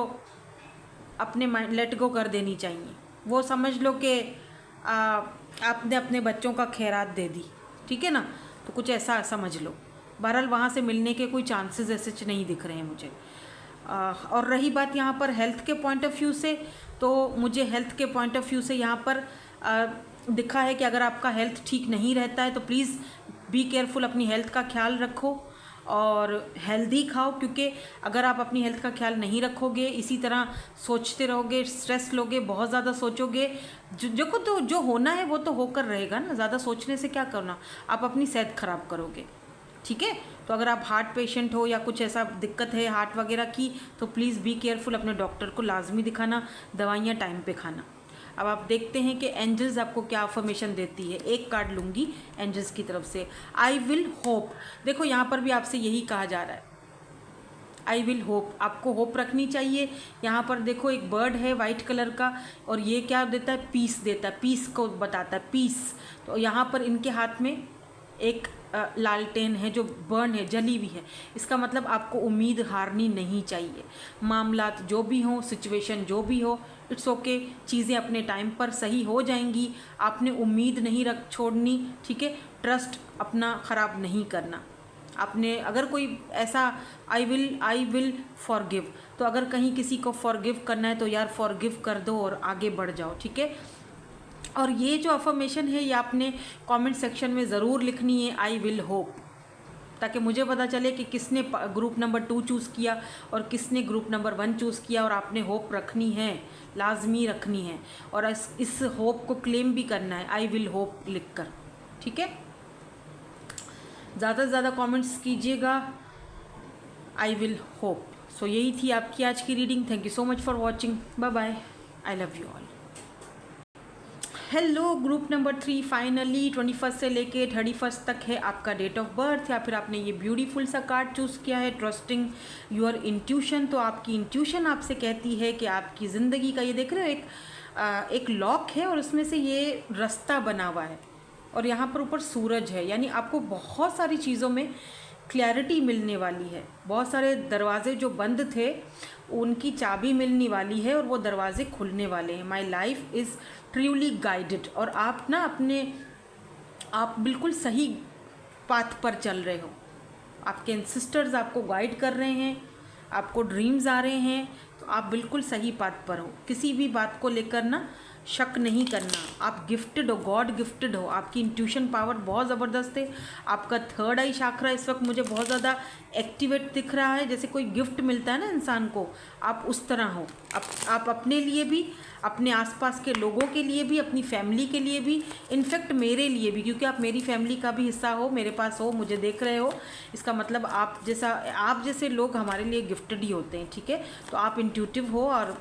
अपने माइंड लेट गो कर देनी चाहिए। वो समझ लो कि आपने अपने बच्चों का खैरात दे दी, ठीक है ना, तो कुछ ऐसा समझ लो। बहरहाल वहाँ से मिलने के कोई चांसेस ऐसे नहीं दिख रहे हैं मुझे। और रही बात यहाँ पर हेल्थ के पॉइंट ऑफ व्यू से, तो मुझे हेल्थ के पॉइंट ऑफ व्यू से यहाँ पर दिखा है कि अगर आपका हेल्थ ठीक नहीं रहता है तो प्लीज़ बी केयरफुल, अपनी हेल्थ का ख्याल रखो और हेल्दी खाओ। क्योंकि अगर आप अपनी हेल्थ का ख्याल नहीं रखोगे, इसी तरह सोचते रहोगे, स्ट्रेस लोगे, बहुत ज़्यादा सोचोगे, जो होना है वो तो होकर रहेगा ना। ज़्यादा सोचने से क्या करना, आप अपनी सेहत ख़राब करोगे, ठीक है। तो अगर आप हार्ट पेशेंट हो या कुछ ऐसा दिक्कत है हार्ट वगैरह की, तो प्लीज़ बी केयरफुल, अपने डॉक्टर को लाजमी दिखाना, दवाइयाँ टाइम पे खाना। अब आप देखते हैं कि एंजल्स आपको क्या अफर्मेशन देती है। एक कार्ड लूँगी एंजल्स की तरफ से, आई विल होप। देखो यहाँ पर भी आपसे यही कहा जा रहा है, आई विल होप। आपको होप रखनी चाहिए। यहाँ पर देखो एक बर्ड है वाइट कलर का, और ये क्या देता है? पीस देता है, पीस को बताता है, पीस। तो यहाँ पर इनके हाथ में एक लालटेन है जो बर्न है, जली हुई है। इसका मतलब आपको उम्मीद हारनी नहीं चाहिए। मामलात जो भी हों, सिचुएशन जो भी हो, इट्स ओके, चीज़ें अपने टाइम पर सही हो जाएंगी। आपने उम्मीद नहीं छोड़नी, ठीक है। ट्रस्ट अपना ख़राब नहीं करना। आपने अगर कोई ऐसा आई विल फॉरगिव, तो अगर कहीं किसी को फॉरगिव करना है तो यार फॉरगिव कर दो और आगे बढ़ जाओ, ठीक है। और ये जो अफर्मेशन है ये आपने कमेंट सेक्शन में ज़रूर लिखनी है, आई विल होप, ताकि मुझे पता चले कि किसने ग्रुप नंबर 2 चूज़ किया और किसने ग्रुप नंबर 1 चूज़ किया। और आपने होप रखनी है, लाजमी रखनी है, और इस होप को क्लेम भी करना है आई विल होप लिखकर, ठीक है। ज़्यादा से ज़्यादा कमेंट्स कीजिएगा, आई विल होप। सो यही थी आपकी आज की reading. Thank you so much for watching, bye bye, I love you all. Hello group number 3, finally 21 से लेके 31 तक है आपका डेट ऑफ बर्थ, या फिर आपने ये ब्यूटीफुल सा कार्ड चूज़ किया है, ट्रस्टिंग योर इंट्यूशन। तो आपकी इंट्यूशन आपसे कहती है कि आपकी ज़िंदगी का, ये देख रहे हो एक लॉक है और उसमें से ये रास्ता बना हुआ है और यहाँ पर ऊपर सूरज है, यानी आपको बहुत सारी चीज़ों में क्लैरिटी मिलने वाली है। बहुत सारे दरवाजे जो बंद थे उनकी चाबी मिलने वाली है और वो दरवाजे खुलने वाले हैं। My life is truly guided, और आप ना आप बिल्कुल सही पाथ पर चल रहे हो। आपके एंसेस्टर्स आपको गाइड कर रहे हैं, आपको ड्रीम्स आ रहे हैं, तो आप बिल्कुल सही पाथ पर हो। किसी भी बात को लेकर ना शक नहीं करना, आप गिफ्टेड हो, गॉड गिफ्टेड हो। आपकी इंट्यूशन पावर बहुत ज़बरदस्त है। आपका थर्ड आई शाखरा इस वक्त मुझे बहुत ज़्यादा एक्टिवेट दिख रहा है, जैसे कोई गिफ्ट मिलता है ना इंसान को, आप उस तरह हो। आप अपने लिए भी, अपने आसपास के लोगों के लिए भी, अपनी फैमिली के लिए भी, इनफैक्ट मेरे लिए भी, क्योंकि आप मेरी फैमिली का भी हिस्सा हो, मेरे पास हो, मुझे देख रहे हो, इसका मतलब आप जैसे लोग हमारे लिए गिफ्टेड ही होते हैं, ठीक है। तो आप इंट्यूटिव हो और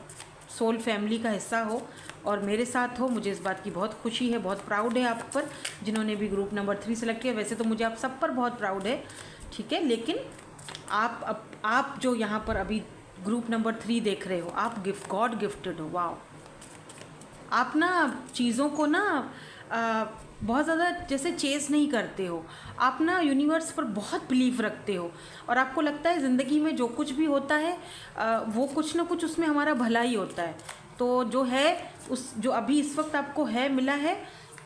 सोल फैमिली का हिस्सा हो और मेरे साथ हो। मुझे इस बात की बहुत खुशी है, बहुत प्राउड है आप पर, जिन्होंने भी ग्रुप नंबर 3 सेलेक्ट किया। वैसे तो मुझे आप सब पर बहुत प्राउड है, ठीक है, लेकिन आप जो यहाँ पर अभी ग्रुप नंबर 3 देख रहे हो, आप गॉड गिफ्टेड हो। वाओ, आप ना चीज़ों को ना बहुत ज़्यादा जैसे चेस नहीं करते हो, आप ना यूनिवर्स पर बहुत बिलीव रखते हो और आपको लगता है ज़िंदगी में जो कुछ भी होता है वो कुछ ना कुछ उसमें हमारा भला ही होता है। तो जो है जो अभी इस वक्त आपको है, मिला है,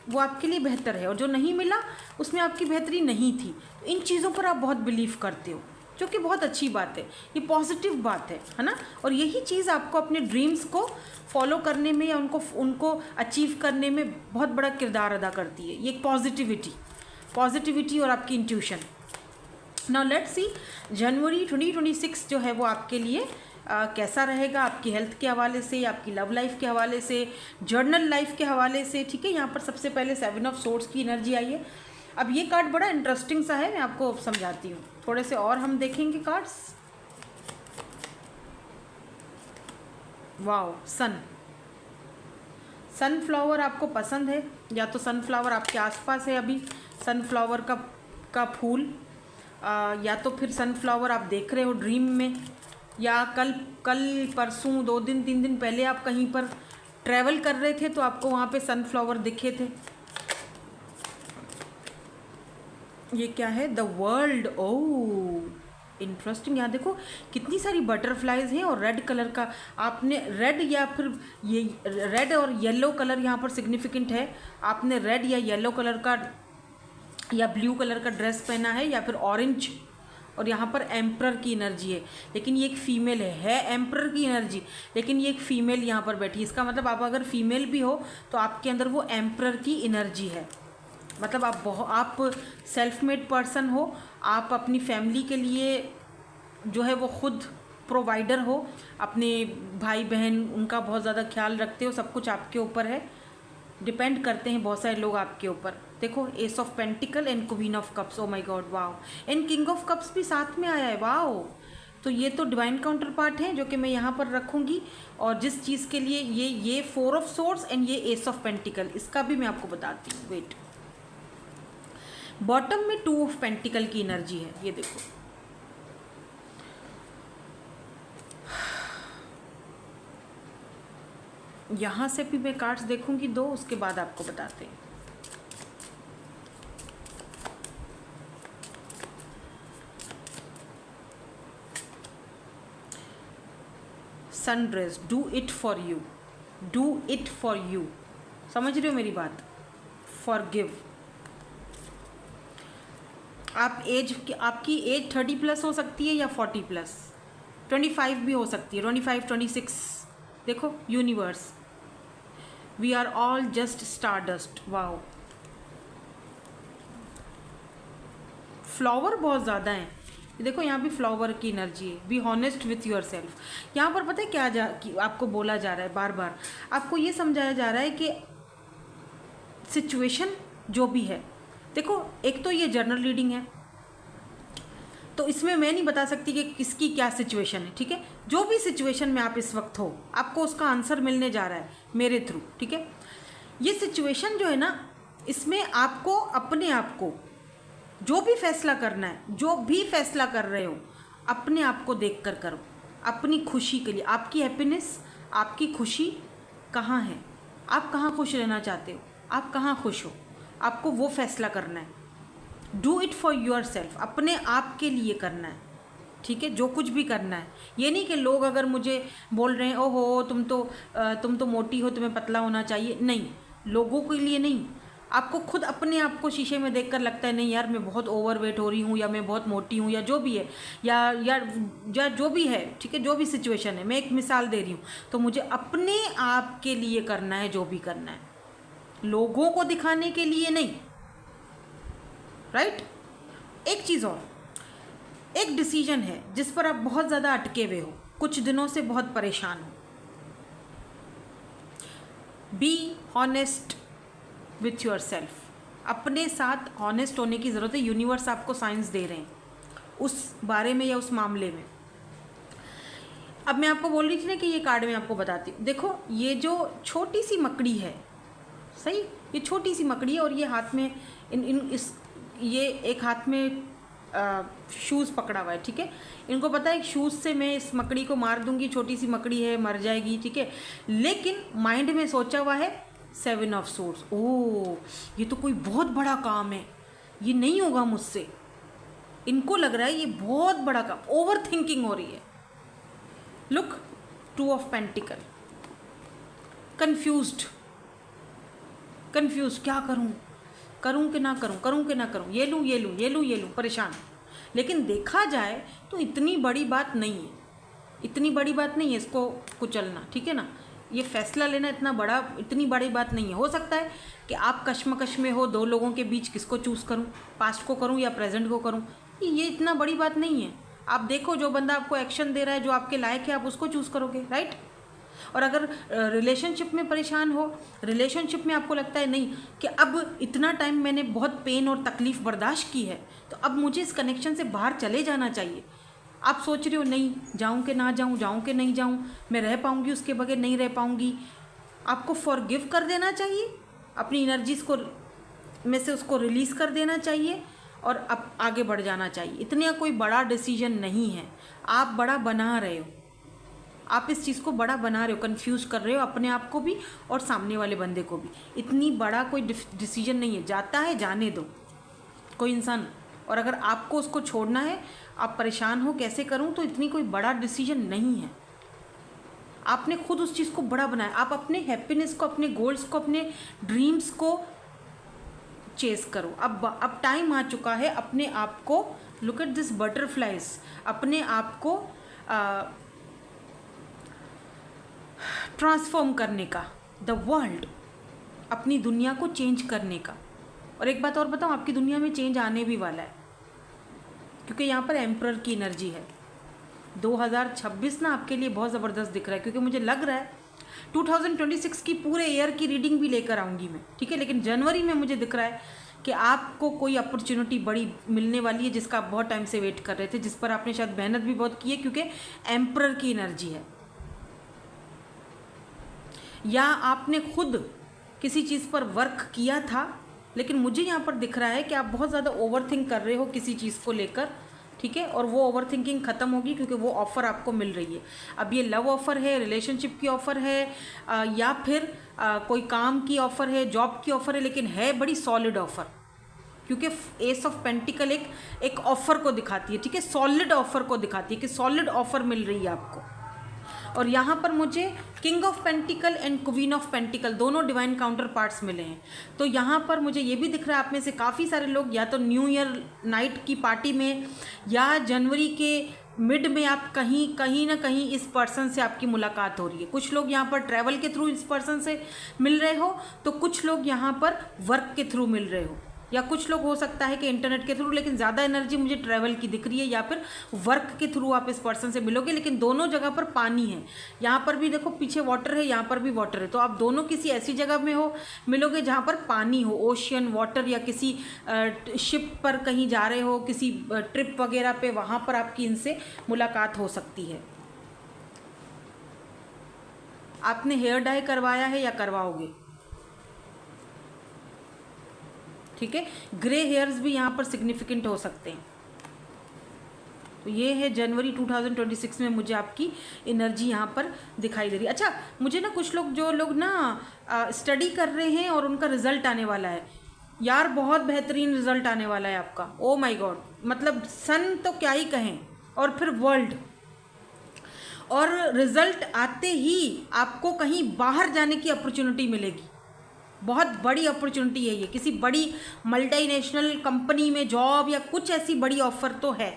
वो आपके लिए बेहतर है, और जो नहीं मिला उसमें आपकी बेहतरी नहीं थी। इन चीज़ों पर आप बहुत बिलीव करते हो, जो कि बहुत अच्छी बात है, ये पॉजिटिव बात है ना। और यही चीज़ आपको अपने ड्रीम्स को फॉलो करने में या उनको अचीव करने में बहुत बड़ा किरदार अदा करती है। ये एक पॉजिटिविटी और आपकी इंट्यूशन। नाउ लेट्स सी जनवरी 2026 जो है वो आपके लिए कैसा रहेगा, आपकी हेल्थ के हवाले से, आपकी लव लाइफ के हवाले से, जर्नल लाइफ के हवाले से, ठीक है। यहाँ पर सबसे पहले 7 ऑफ सोर्ड्स की एनर्जी आई है। अब ये कार्ड बड़ा इंटरेस्टिंग सा है, मैं आपको समझाती हूँ। थोड़े से और हम देखेंगे कार्ड्स। वाओ, सनफ्लावर आपको पसंद है, या तो सनफ्लावर आपके आसपास है अभी, सनफ्लावर का फूल, या तो फिर सनफ्लावर आप देख रहे हो ड्रीम में, या कल परसों 2 दिन 3 दिन पहले आप कहीं पर ट्रैवल कर रहे थे तो आपको वहाँ पे सनफ्लावर दिखे थे। ये क्या है, द वर्ल्ड। ओह इंटरेस्टिंग, यहाँ देखो कितनी सारी बटरफ्लाइज हैं और रेड कलर का, आपने रेड या फिर ये रेड और येलो कलर यहाँ पर सिग्निफिकेंट है। आपने रेड या येलो कलर का या ब्लू कलर का ड्रेस पहना है, या फिर ऑरेंज, और यहाँ पर एम्परर की एनर्जी है, लेकिन ये एक फीमेल है एम्परर की एनर्जी, लेकिन ये एक फीमेल यहाँ पर बैठी है। इसका मतलब आप अगर फीमेल भी हो तो आपके अंदर वो एम्परर की एनर्जी है। मतलब आप सेल्फ मेड पर्सन हो, आप अपनी फैमिली के लिए जो है वो खुद प्रोवाइडर हो, अपने भाई बहन उनका बहुत ज़्यादा ख्याल रखते हो, सब कुछ आपके ऊपर है, डिपेंड करते हैं बहुत सारे लोग आपके ऊपर। देखो S of pentacle and queen of cups, oh my God wow, and king of cups भी साथ में आया है। वाओ, तो ये तो डिवाइन काउंटर पार्ट है जो कि मैं यहाँ पर रखूँगी। और जिस चीज़ के लिए ये 4 ऑफ सोर्ड्स एंड ये एस ऑफ पेंटिकल, इसका भी मैं आपको बताती हूँ। वेट, बॉटम में 2 ऑफ पेंटिकल की एनर्जी है, ये देखो। यहाँ से भी मैं कार्ड्स देखूंगी 2, उसके बाद आपको बताते हैं। Sunrise, do it for you, do it for you, समझ रहे हो मेरी बात। फॉरगिव, आप आपकी एज 30+ हो सकती है या 40+, 25 भी हो सकती है, 25, 26। देखो universe, we are all just stardust. Wow, flower बहुत ज़्यादा हैं। देखो यहाँ भी फ्लावर की एनर्जी है। Be honest with your self. यहाँ पर पता है क्या आपको बोला जा रहा है, बार बार आपको ये समझाया जा रहा है कि सिचुएशन जो भी है, देखो एक तो ये जर्नल रीडिंग है, तो इसमें मैं नहीं बता सकती कि किसकी क्या सिचुएशन है, ठीक है। जो भी सिचुएशन में आप इस वक्त हो, आपको उसका आंसर मिलने जा रहा है मेरे थ्रू, ठीक है। ये सिचुएशन जो है ना, इसमें आपको अपने आप को जो भी फैसला करना है, जो भी फैसला कर रहे हो, अपने आप को देख कर करो, अपनी खुशी के लिए। आपकी हैप्पीनेस, आपकी खुशी कहाँ है, आप कहाँ खुश रहना चाहते हो, आप कहाँ खुश हो, आपको वो फैसला करना है। Do it for your self, अपने आप के लिए करना है, ठीक है। जो कुछ भी करना है, ये नहीं कि लोग अगर मुझे बोल रहे हैं ओहो तुम तो मोटी हो, तुम्हें पतला होना चाहिए, नहीं, लोगों के लिए नहीं। आपको खुद अपने आप को शीशे में देखकर लगता है नहीं यार मैं बहुत ओवरवेट हो रही हूँ, या मैं बहुत मोटी हूँ, या जो भी है, या जो भी है, ठीक है, जो भी सिचुएशन है, मैं एक मिसाल दे रही हूँ, तो मुझे अपने आप के लिए करना है जो भी करना है, लोगों को दिखाने के लिए नहीं, राइट। एक चीज़ और, एक डिसीजन है जिस पर आप बहुत ज़्यादा अटके हुए हो, कुछ दिनों से बहुत परेशान हो। Be honest with your self, अपने साथ हॉनेस्ट होने की ज़रूरत है। यूनिवर्स आपको साइंस दे रहे हैं उस बारे में या उस मामले में। अब मैं आपको बोल रही थी ना कि ये कार्ड मैं आपको बताती हूँ। देखो ये जो छोटी सी मकड़ी है, सही, ये छोटी सी मकड़ी है, और ये हाथ में ये एक हाथ में शूज़ पकड़ा हुआ है, ठीक है। इनको पता है शूज़ से मैं इस मकड़ी को मार दूंगी, छोटी सी मकड़ी है, मर जाएगी, ठीक है। लेकिन माइंड में सोचा हुआ है 7 ऑफ सोर्ड्स। ओह, ये तो कोई बहुत बड़ा काम है, ये नहीं होगा मुझसे। इनको लग रहा है ये बहुत बड़ा काम, ओवर थिंकिंग हो रही है। लुक, 2 ऑफ पेंटिकल, कन्फ्यूज्ड, क्या करूं कि ना करूं, ये लूं, परेशान। लेकिन देखा जाए तो इतनी बड़ी बात नहीं है इसको कुचलना, ठीक है ना। ये फैसला लेना इतनी बड़ी बात नहीं है। हो सकता है कि आप कश्मकश में हो, 2 लोगों के बीच किसको चूज़ करूं, पास्ट को करूं या प्रेजेंट को करूं, ये इतना बड़ी बात नहीं है। आप देखो जो बंदा आपको एक्शन दे रहा है, जो आपके लायक है, आप उसको चूज़ करोगे, राइट। और अगर रिलेशनशिप में परेशान हो, रिलेशनशिप में आपको लगता है नहीं कि अब इतना टाइम मैंने बहुत पेन और तकलीफ़ बर्दाश्त की है, तो अब मुझे इस कनेक्शन से बाहर चले जाना चाहिए। आप सोच रहे हो नहीं जाऊं कि ना जाऊं कि नहीं जाऊं, मैं रह पाऊंगी उसके बगैर, नहीं रह पाऊंगी। आपको फॉरगिव कर देना चाहिए, अपनी एनर्जीज़ को में से उसको रिलीज़ कर देना चाहिए और अब आगे बढ़ जाना चाहिए। इतना कोई बड़ा डिसीजन नहीं है, आप बड़ा बना रहे हो, आप इस चीज़ को बड़ा बना रहे हो, कंफ्यूज कर रहे हो अपने आप को भी और सामने वाले बंदे को भी। इतनी बड़ा कोई डिसीजन नहीं है, जाता है जाने दो कोई इंसान। और अगर आपको उसको छोड़ना है, आप परेशान हो कैसे करूं, तो इतनी कोई बड़ा डिसीजन नहीं है। आपने खुद उस चीज़ को बड़ा बनाया। आप अपने हैप्पीनेस को, अपने गोल्स को, अपने ड्रीम्स को चेस करो। अब टाइम आ चुका है अपने आप को, लुक एट दिस बटरफ्लाइज, अपने आप को ट्रांसफॉर्म करने का, द वर्ल्ड, अपनी दुनिया को चेंज करने का। और एक बात और बताऊँ, आपकी दुनिया में चेंज आने भी वाला है, क्योंकि यहाँ पर एम्परर की एनर्जी है। 2026 ना आपके लिए बहुत ज़बरदस्त दिख रहा है, क्योंकि मुझे लग रहा है 2026 की पूरे ईयर की रीडिंग भी लेकर आऊँगी मैं, ठीक है। लेकिन जनवरी में मुझे दिख रहा है कि आपको कोई अपॉर्चुनिटी बड़ी मिलने वाली है, जिसका आप बहुत टाइम से वेट कर रहे थे, जिस पर आपने शायद मेहनत भी बहुत की है, क्योंकि एम्परर की एनर्जी है। या आपने खुद किसी चीज़ पर वर्क किया था, लेकिन मुझे यहाँ पर दिख रहा है कि आप बहुत ज़्यादा ओवर थिंक कर रहे हो किसी चीज़ को लेकर, ठीक है। और वो ओवर थिंकिंग ख़त्म होगी, क्योंकि वो ऑफ़र आपको मिल रही है। अब ये लव ऑफ़र है, रिलेशनशिप की ऑफ़र है, या फिर कोई काम की ऑफ़र है, जॉब की ऑफ़र है, लेकिन है बड़ी सॉलिड ऑफ़र, क्योंकि एस ऑफ पेंटिकल एक ऑफ़र को दिखाती है, ठीक है, सॉलिड ऑफ़र को दिखाती है कि सॉलिड ऑफ़र मिल रही है आपको। और यहाँ पर मुझे king of pentacle and queen of pentacle दोनों डिवाइन काउंटर पार्ट्स मिले हैं। तो यहाँ पर मुझे ये भी दिख रहा है आप में से काफ़ी सारे लोग या तो न्यू ईयर नाइट की पार्टी में या जनवरी के मिड में आप कहीं ना कहीं इस पर्सन से आपकी मुलाकात हो रही है। कुछ लोग यहाँ पर ट्रैवल के थ्रू इस पर्सन से मिल रहे हो, तो कुछ लोग यहाँ पर वर्क के थ्रू मिल रहे हो, या कुछ लोग हो सकता है कि इंटरनेट के थ्रू, लेकिन ज़्यादा एनर्जी मुझे ट्रैवल की दिख रही है, या फिर वर्क के थ्रू आप इस पर्सन से मिलोगे। लेकिन दोनों जगह पर पानी है, यहाँ पर भी देखो पीछे वाटर है, यहाँ पर भी वाटर है, तो आप दोनों किसी ऐसी जगह में हो मिलोगे जहाँ पर पानी हो, ओशियन वाटर, या किसी शिप पर कहीं जा रहे हो, किसी ट्रिप वगैरह पे, वहाँ पर आपकी इनसे मुलाकात हो सकती है। आपने हेयर डाई करवाया है या करवाओगे, ठीक है। ग्रे हेयर्स भी यहाँ पर सिग्निफिकेंट हो सकते हैं। तो ये है जनवरी 2026 में मुझे आपकी एनर्जी यहाँ पर दिखाई दे रही है। अच्छा, मुझे ना कुछ लोग जो लोग ना स्टडी कर रहे हैं और उनका रिजल्ट आने वाला है, यार बहुत बेहतरीन रिजल्ट आने वाला है आपका। ओ माय गॉड, मतलब सन तो क्या ही कहें, और फिर वर्ल्ड, और रिजल्ट आते ही आपको कहीं बाहर जाने की अपॉर्चुनिटी मिलेगी। बहुत बड़ी अपॉर्चुनिटी है ये, किसी बड़ी मल्टीनेशनल कंपनी में जॉब या कुछ ऐसी बड़ी ऑफ़र तो है।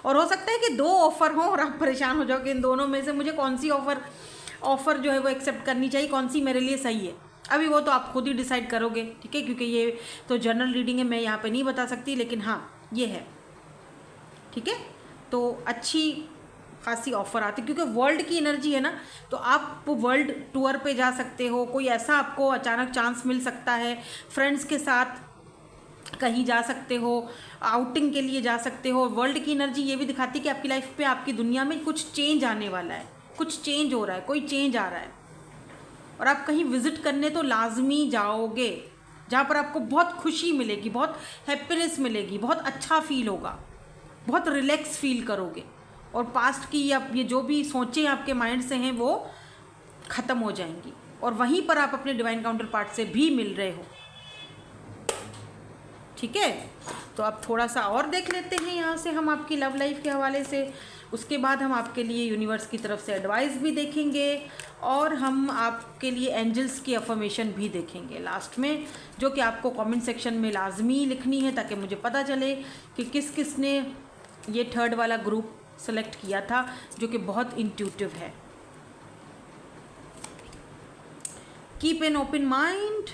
और हो सकता है कि 2 ऑफ़र हों और आप परेशान हो जाओ कि इन दोनों में से मुझे कौन सी ऑफ़र जो है वो एक्सेप्ट करनी चाहिए, कौन सी मेरे लिए सही है। अभी वो तो आप खुद ही डिसाइड करोगे, ठीक है, क्योंकि ये तो जनरल रीडिंग है, मैं यहाँ पे नहीं बता सकती, लेकिन हाँ ये है, ठीक है। तो अच्छी खासी ऑफ़र आती है क्योंकि वर्ल्ड की एनर्जी है ना, तो आप वर्ल्ड टूर पे जा सकते हो, कोई ऐसा आपको अचानक चांस मिल सकता है, फ्रेंड्स के साथ कहीं जा सकते हो, आउटिंग के लिए जा सकते हो। वर्ल्ड की एनर्जी ये भी दिखाती है कि आपकी लाइफ पे, आपकी दुनिया में कुछ चेंज आने वाला है, कुछ चेंज हो रहा है, कोई चेंज आ रहा है, और आप कहीं विज़िट करने तो लाजमी जाओगे जहाँ पर आपको बहुत खुशी मिलेगी, बहुत हैप्पीनेस मिलेगी, बहुत अच्छा फील होगा, बहुत रिलैक्स फील करोगे, और पास्ट की या ये जो भी सोचें आपके माइंड से हैं वो ख़त्म हो जाएंगी, और वहीं पर आप अपने डिवाइन काउंटर पार्ट से भी मिल रहे हो, ठीक है। तो अब थोड़ा सा और देख लेते हैं यहाँ से हम आपकी लव लाइफ के हवाले से, उसके बाद हम आपके लिए यूनिवर्स की तरफ से एडवाइस भी देखेंगे, और हम आपके लिए एंजल्स की अफर्मेशन भी देखेंगे लास्ट में, जो कि आपको कमेंट सेक्शन में लाजमी लिखनी है, ताकि मुझे पता चले कि किस किस ने ये 3rd वाला ग्रुप सेलेक्ट किया था, जो कि बहुत इंट्यूटिव है। Keep an open mind.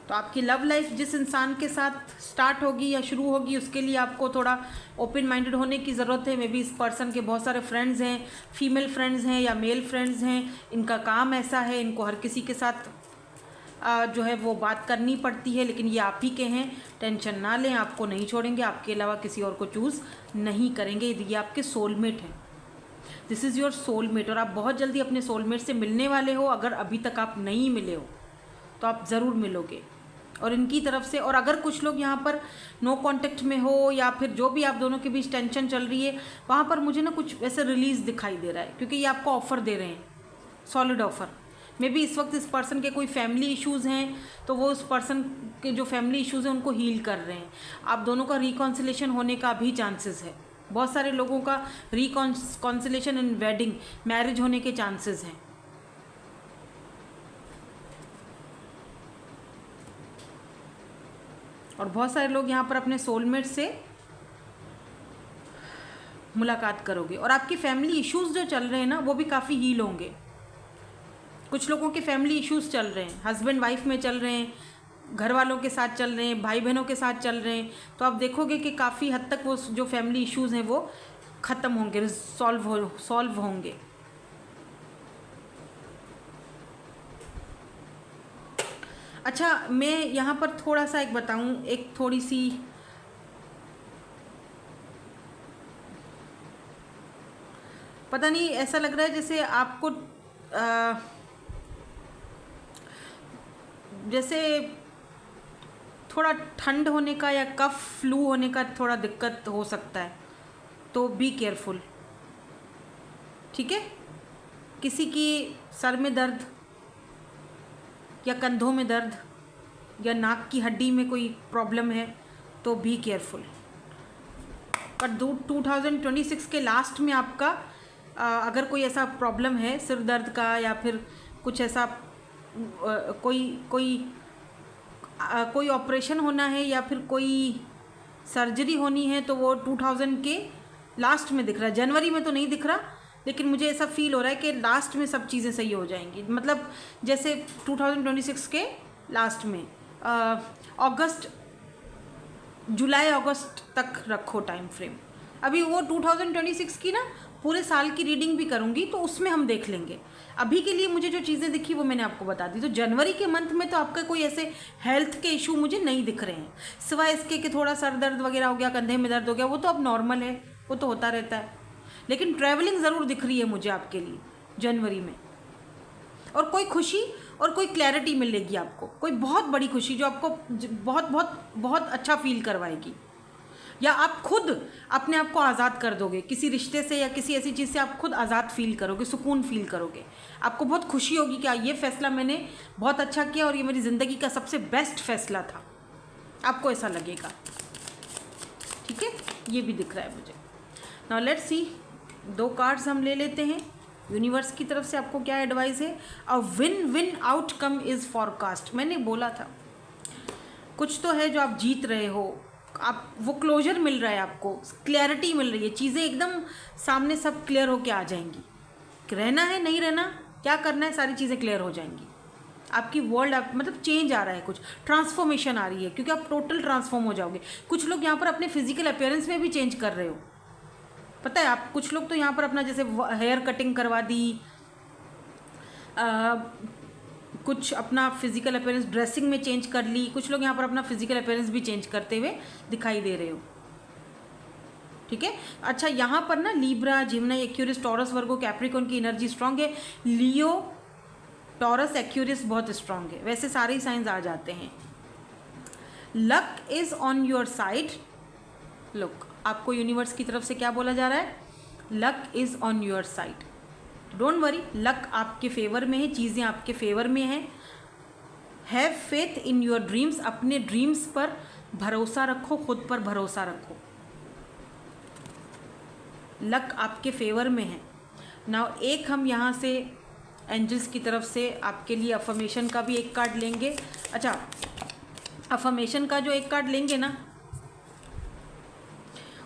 तो आपकी लव लाइफ जिस इंसान के साथ स्टार्ट होगी या शुरू होगी, उसके लिए आपको थोड़ा ओपन माइंडेड होने की ज़रूरत है। मे बी इस पर्सन के बहुत सारे फ्रेंड्स हैं, फीमेल फ्रेंड्स हैं या मेल फ्रेंड्स हैं, इनका काम ऐसा है, इनको हर किसी के साथ जो है वो बात करनी पड़ती है, लेकिन ये आप ही के हैं, टेंशन ना लें, आपको नहीं छोड़ेंगे, आपके अलावा किसी और को चूज़ नहीं करेंगे। ये आपके सोलमेट हैं, दिस इज़ योर सोलमेट, और आप बहुत जल्दी अपने सोलमेट से मिलने वाले हो। अगर अभी तक आप नहीं मिले हो तो आप ज़रूर मिलोगे, और इनकी तरफ से। और अगर कुछ लोग यहाँ पर नो कांटेक्ट में हो, या फिर जो भी आप दोनों के बीच टेंशन चल रही है, वहाँ पर मुझे ना कुछ ऐसे रिलीज़ दिखाई दे रहा है, क्योंकि ये आपको ऑफ़र दे रहे हैं, सॉलिड ऑफ़र। मे बी इस वक्त इस पर्सन के कोई फैमिली इश्यूज़ हैं, तो वो उस पर्सन के जो फैमिली इश्यूज़ हैं उनको हील कर रहे हैं। आप दोनों का रिकॉन्सिलेशन होने का भी चांसेस है, बहुत सारे लोगों का रिकॉन्सिलेशन इन वेडिंग, मैरिज होने के चांसेस हैं। और बहुत सारे लोग यहाँ पर अपने सोलमेट से मुलाकात करोगे, और आपकी फैमिली इश्यूज़ जो चल रहे हैं ना, वो भी काफ़ी हील होंगे। कुछ लोगों के फैमिली इश्यूज़ चल रहे हैं, हस्बैंड वाइफ में चल रहे हैं, घर वालों के साथ चल रहे हैं, भाई बहनों के साथ चल रहे हैं, तो आप देखोगे कि काफ़ी हद तक वो जो फैमिली इश्यूज़ हैं वो ख़त्म होंगे, सॉल्व होंगे। अच्छा, मैं यहाँ पर थोड़ा सा एक बताऊँ, एक थोड़ी सी पता नहीं, ऐसा लग रहा है जैसे आपको जैसे थोड़ा ठंड होने का या कफ फ्लू होने का थोड़ा दिक्कत हो सकता है, तो बी केयरफुल, ठीक है। किसी की सर में दर्द या कंधों में दर्द या नाक की हड्डी में कोई प्रॉब्लम है तो बी केयरफुल। पर 2026 के लास्ट में आपका अगर कोई ऐसा प्रॉब्लम है सिर दर्द का या फिर कुछ ऐसा कोई कोई कोई ऑपरेशन होना है या फिर कोई सर्जरी होनी है तो वो 2000 के लास्ट में दिख रहा है। जनवरी में तो नहीं दिख रहा, लेकिन मुझे ऐसा फील हो रहा है कि लास्ट में सब चीज़ें सही हो जाएंगी। मतलब जैसे 2026 के लास्ट में अगस्त, जुलाई अगस्त तक रखो टाइम फ्रेम। अभी वो 2026 की ना पूरे साल की रीडिंग भी करूँगी तो उसमें हम देख लेंगे। अभी के लिए मुझे जो चीज़ें दिखी वो मैंने आपको बता दी। तो जनवरी के मंथ में तो आपका कोई ऐसे हेल्थ के इशू मुझे नहीं दिख रहे हैं, सिवाय इसके कि थोड़ा सर दर्द वगैरह हो गया, कंधे में दर्द हो गया, वो तो अब नॉर्मल है, वो तो होता रहता है। लेकिन ट्रैवलिंग ज़रूर दिख रही है मुझे आपके लिए जनवरी में, और कोई खुशी और कोई क्लैरिटी मिलेगी आपको, कोई बहुत बड़ी खुशी जो आपको बहुत बहुत बहुत अच्छा फील करवाएगी, या आप खुद अपने आप को आज़ाद कर दोगे किसी रिश्ते से या किसी ऐसी चीज़ से। आप खुद आज़ाद फील करोगे, सुकून फील करोगे, आपको बहुत खुशी होगी कि ये फ़ैसला मैंने बहुत अच्छा किया और ये मेरी ज़िंदगी का सबसे बेस्ट फैसला था, आपको ऐसा लगेगा। ठीक है, ये भी दिख रहा है मुझे। नाउ लेट्स सी, 2 कार्ड्स हम ले लेते हैं। यूनिवर्स की तरफ से आपको क्या एडवाइस है? A win win outcome is forecast. मैंने बोला था कुछ तो है जो आप जीत रहे हो, आप वो क्लोजर मिल रहा है, आपको क्लैरिटी मिल रही है, चीज़ें एकदम सामने सब क्लियर होके आ जाएंगी। रहना है नहीं रहना, क्या करना है, सारी चीज़ें क्लियर हो जाएंगी। आपकी वर्ल्ड आप मतलब चेंज आ रहा है, कुछ ट्रांसफॉर्मेशन आ रही है, क्योंकि आप टोटल ट्रांसफॉर्म हो जाओगे। कुछ लोग यहाँ पर अपने फिजिकल अपीयरेंस में भी चेंज कर रहे हो, पता है आप। कुछ लोग तो यहाँ पर अपना जैसे हेयर कटिंग करवा दी, कुछ अपना फिजिकल अपीयरेंस ड्रेसिंग में चेंज कर ली। कुछ लोग यहाँ पर अपना फिजिकल अपीयरेंस भी चेंज करते हुए दिखाई दे रहे हो। ठीक है, अच्छा यहाँ पर ना Libra, जिम्नाई, Aquarius, taurus, Virgo, Capricorn की एनर्जी स्ट्रांग है। लियो, टॉरस, एक्यूरियस बहुत स्ट्रांग है। वैसे सारे ही साइंस आ जाते हैं। Luck is on your side. Look, आपको यूनिवर्स की तरफ से क्या बोला जा रहा है? Luck is on your side, don't worry, luck आपके फेवर में है, चीज़ें आपके फेवर में हैं। Have faith in your dreams, अपने ड्रीम्स पर भरोसा रखो, खुद पर भरोसा रखो। लक आपके फेवर में है। नाउ एक हम यहाँ से एंजल्स की तरफ से आपके लिए अफर्मेशन का भी एक कार्ड लेंगे। अच्छा, अफर्मेशन का जो एक कार्ड लेंगे ना,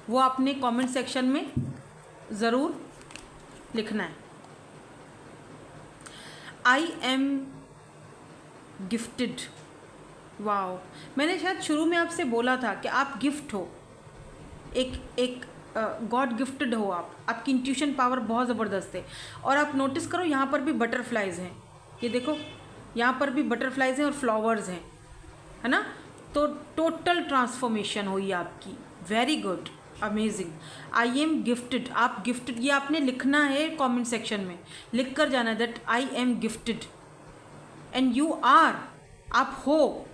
वो आपने कमेंट सेक्शन में ज़रूर लिखना है। आई एम गिफ्टेड। वाओ, मैंने शायद शुरू में आपसे बोला था कि आप गिफ्ट हो, एक गॉड गिफ्टेड हो आप। आपकी इंट्यूशन पावर बहुत ज़बरदस्त है। और आप नोटिस करो यहाँ पर भी बटरफ्लाइज हैं, ये देखो यहाँ पर भी बटरफ्लाइज हैं और फ्लावर्स हैं, है ना। तो टोटल ट्रांसफॉर्मेशन हुई आपकी। Very good, amazing. I am gifted, आप गिफ्टेड, ये आपने लिखना है कमेंट सेक्शन में, लिख कर जाना that I am gifted and you are. आप हो,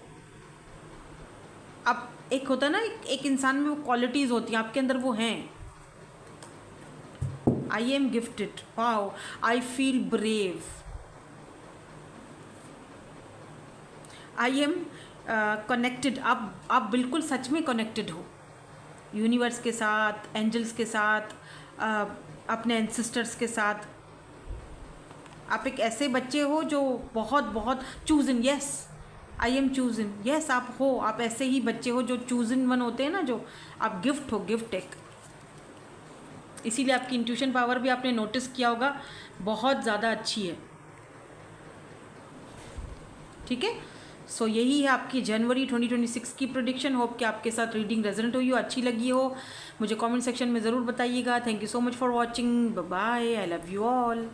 आप एक होता है ना, एक इंसान में वो क्वालिटीज़ होती हैं, आपके अंदर वो हैं। आई am gifted, wow, I feel brave, I am connected. आप बिल्कुल सच में कनेक्टेड हो यूनिवर्स के साथ, एंजल्स के साथ, अपने एंसेस्टर्स के साथ। आप एक ऐसे बच्चे हो जो बहुत बहुत chosen, yes I am chosen, yes आप हो, आप ऐसे ही बच्चे हो जो चूजन वन होते हैं ना, जो आप गिफ्ट हो, गिफ्ट एक। इसीलिए आपकी इंट्यूशन पावर भी आपने नोटिस किया होगा बहुत ज़्यादा अच्छी है। ठीक है, सो यही है आपकी जनवरी 2026 की प्रेडिक्शन। होप कि आपके साथ रीडिंग रेजोनेट हुई हो, अच्छी लगी हो। मुझे कमेंट सेक्शन में ज़रूर बताइएगा। Thank you so much for watching, bye bye, I love you all.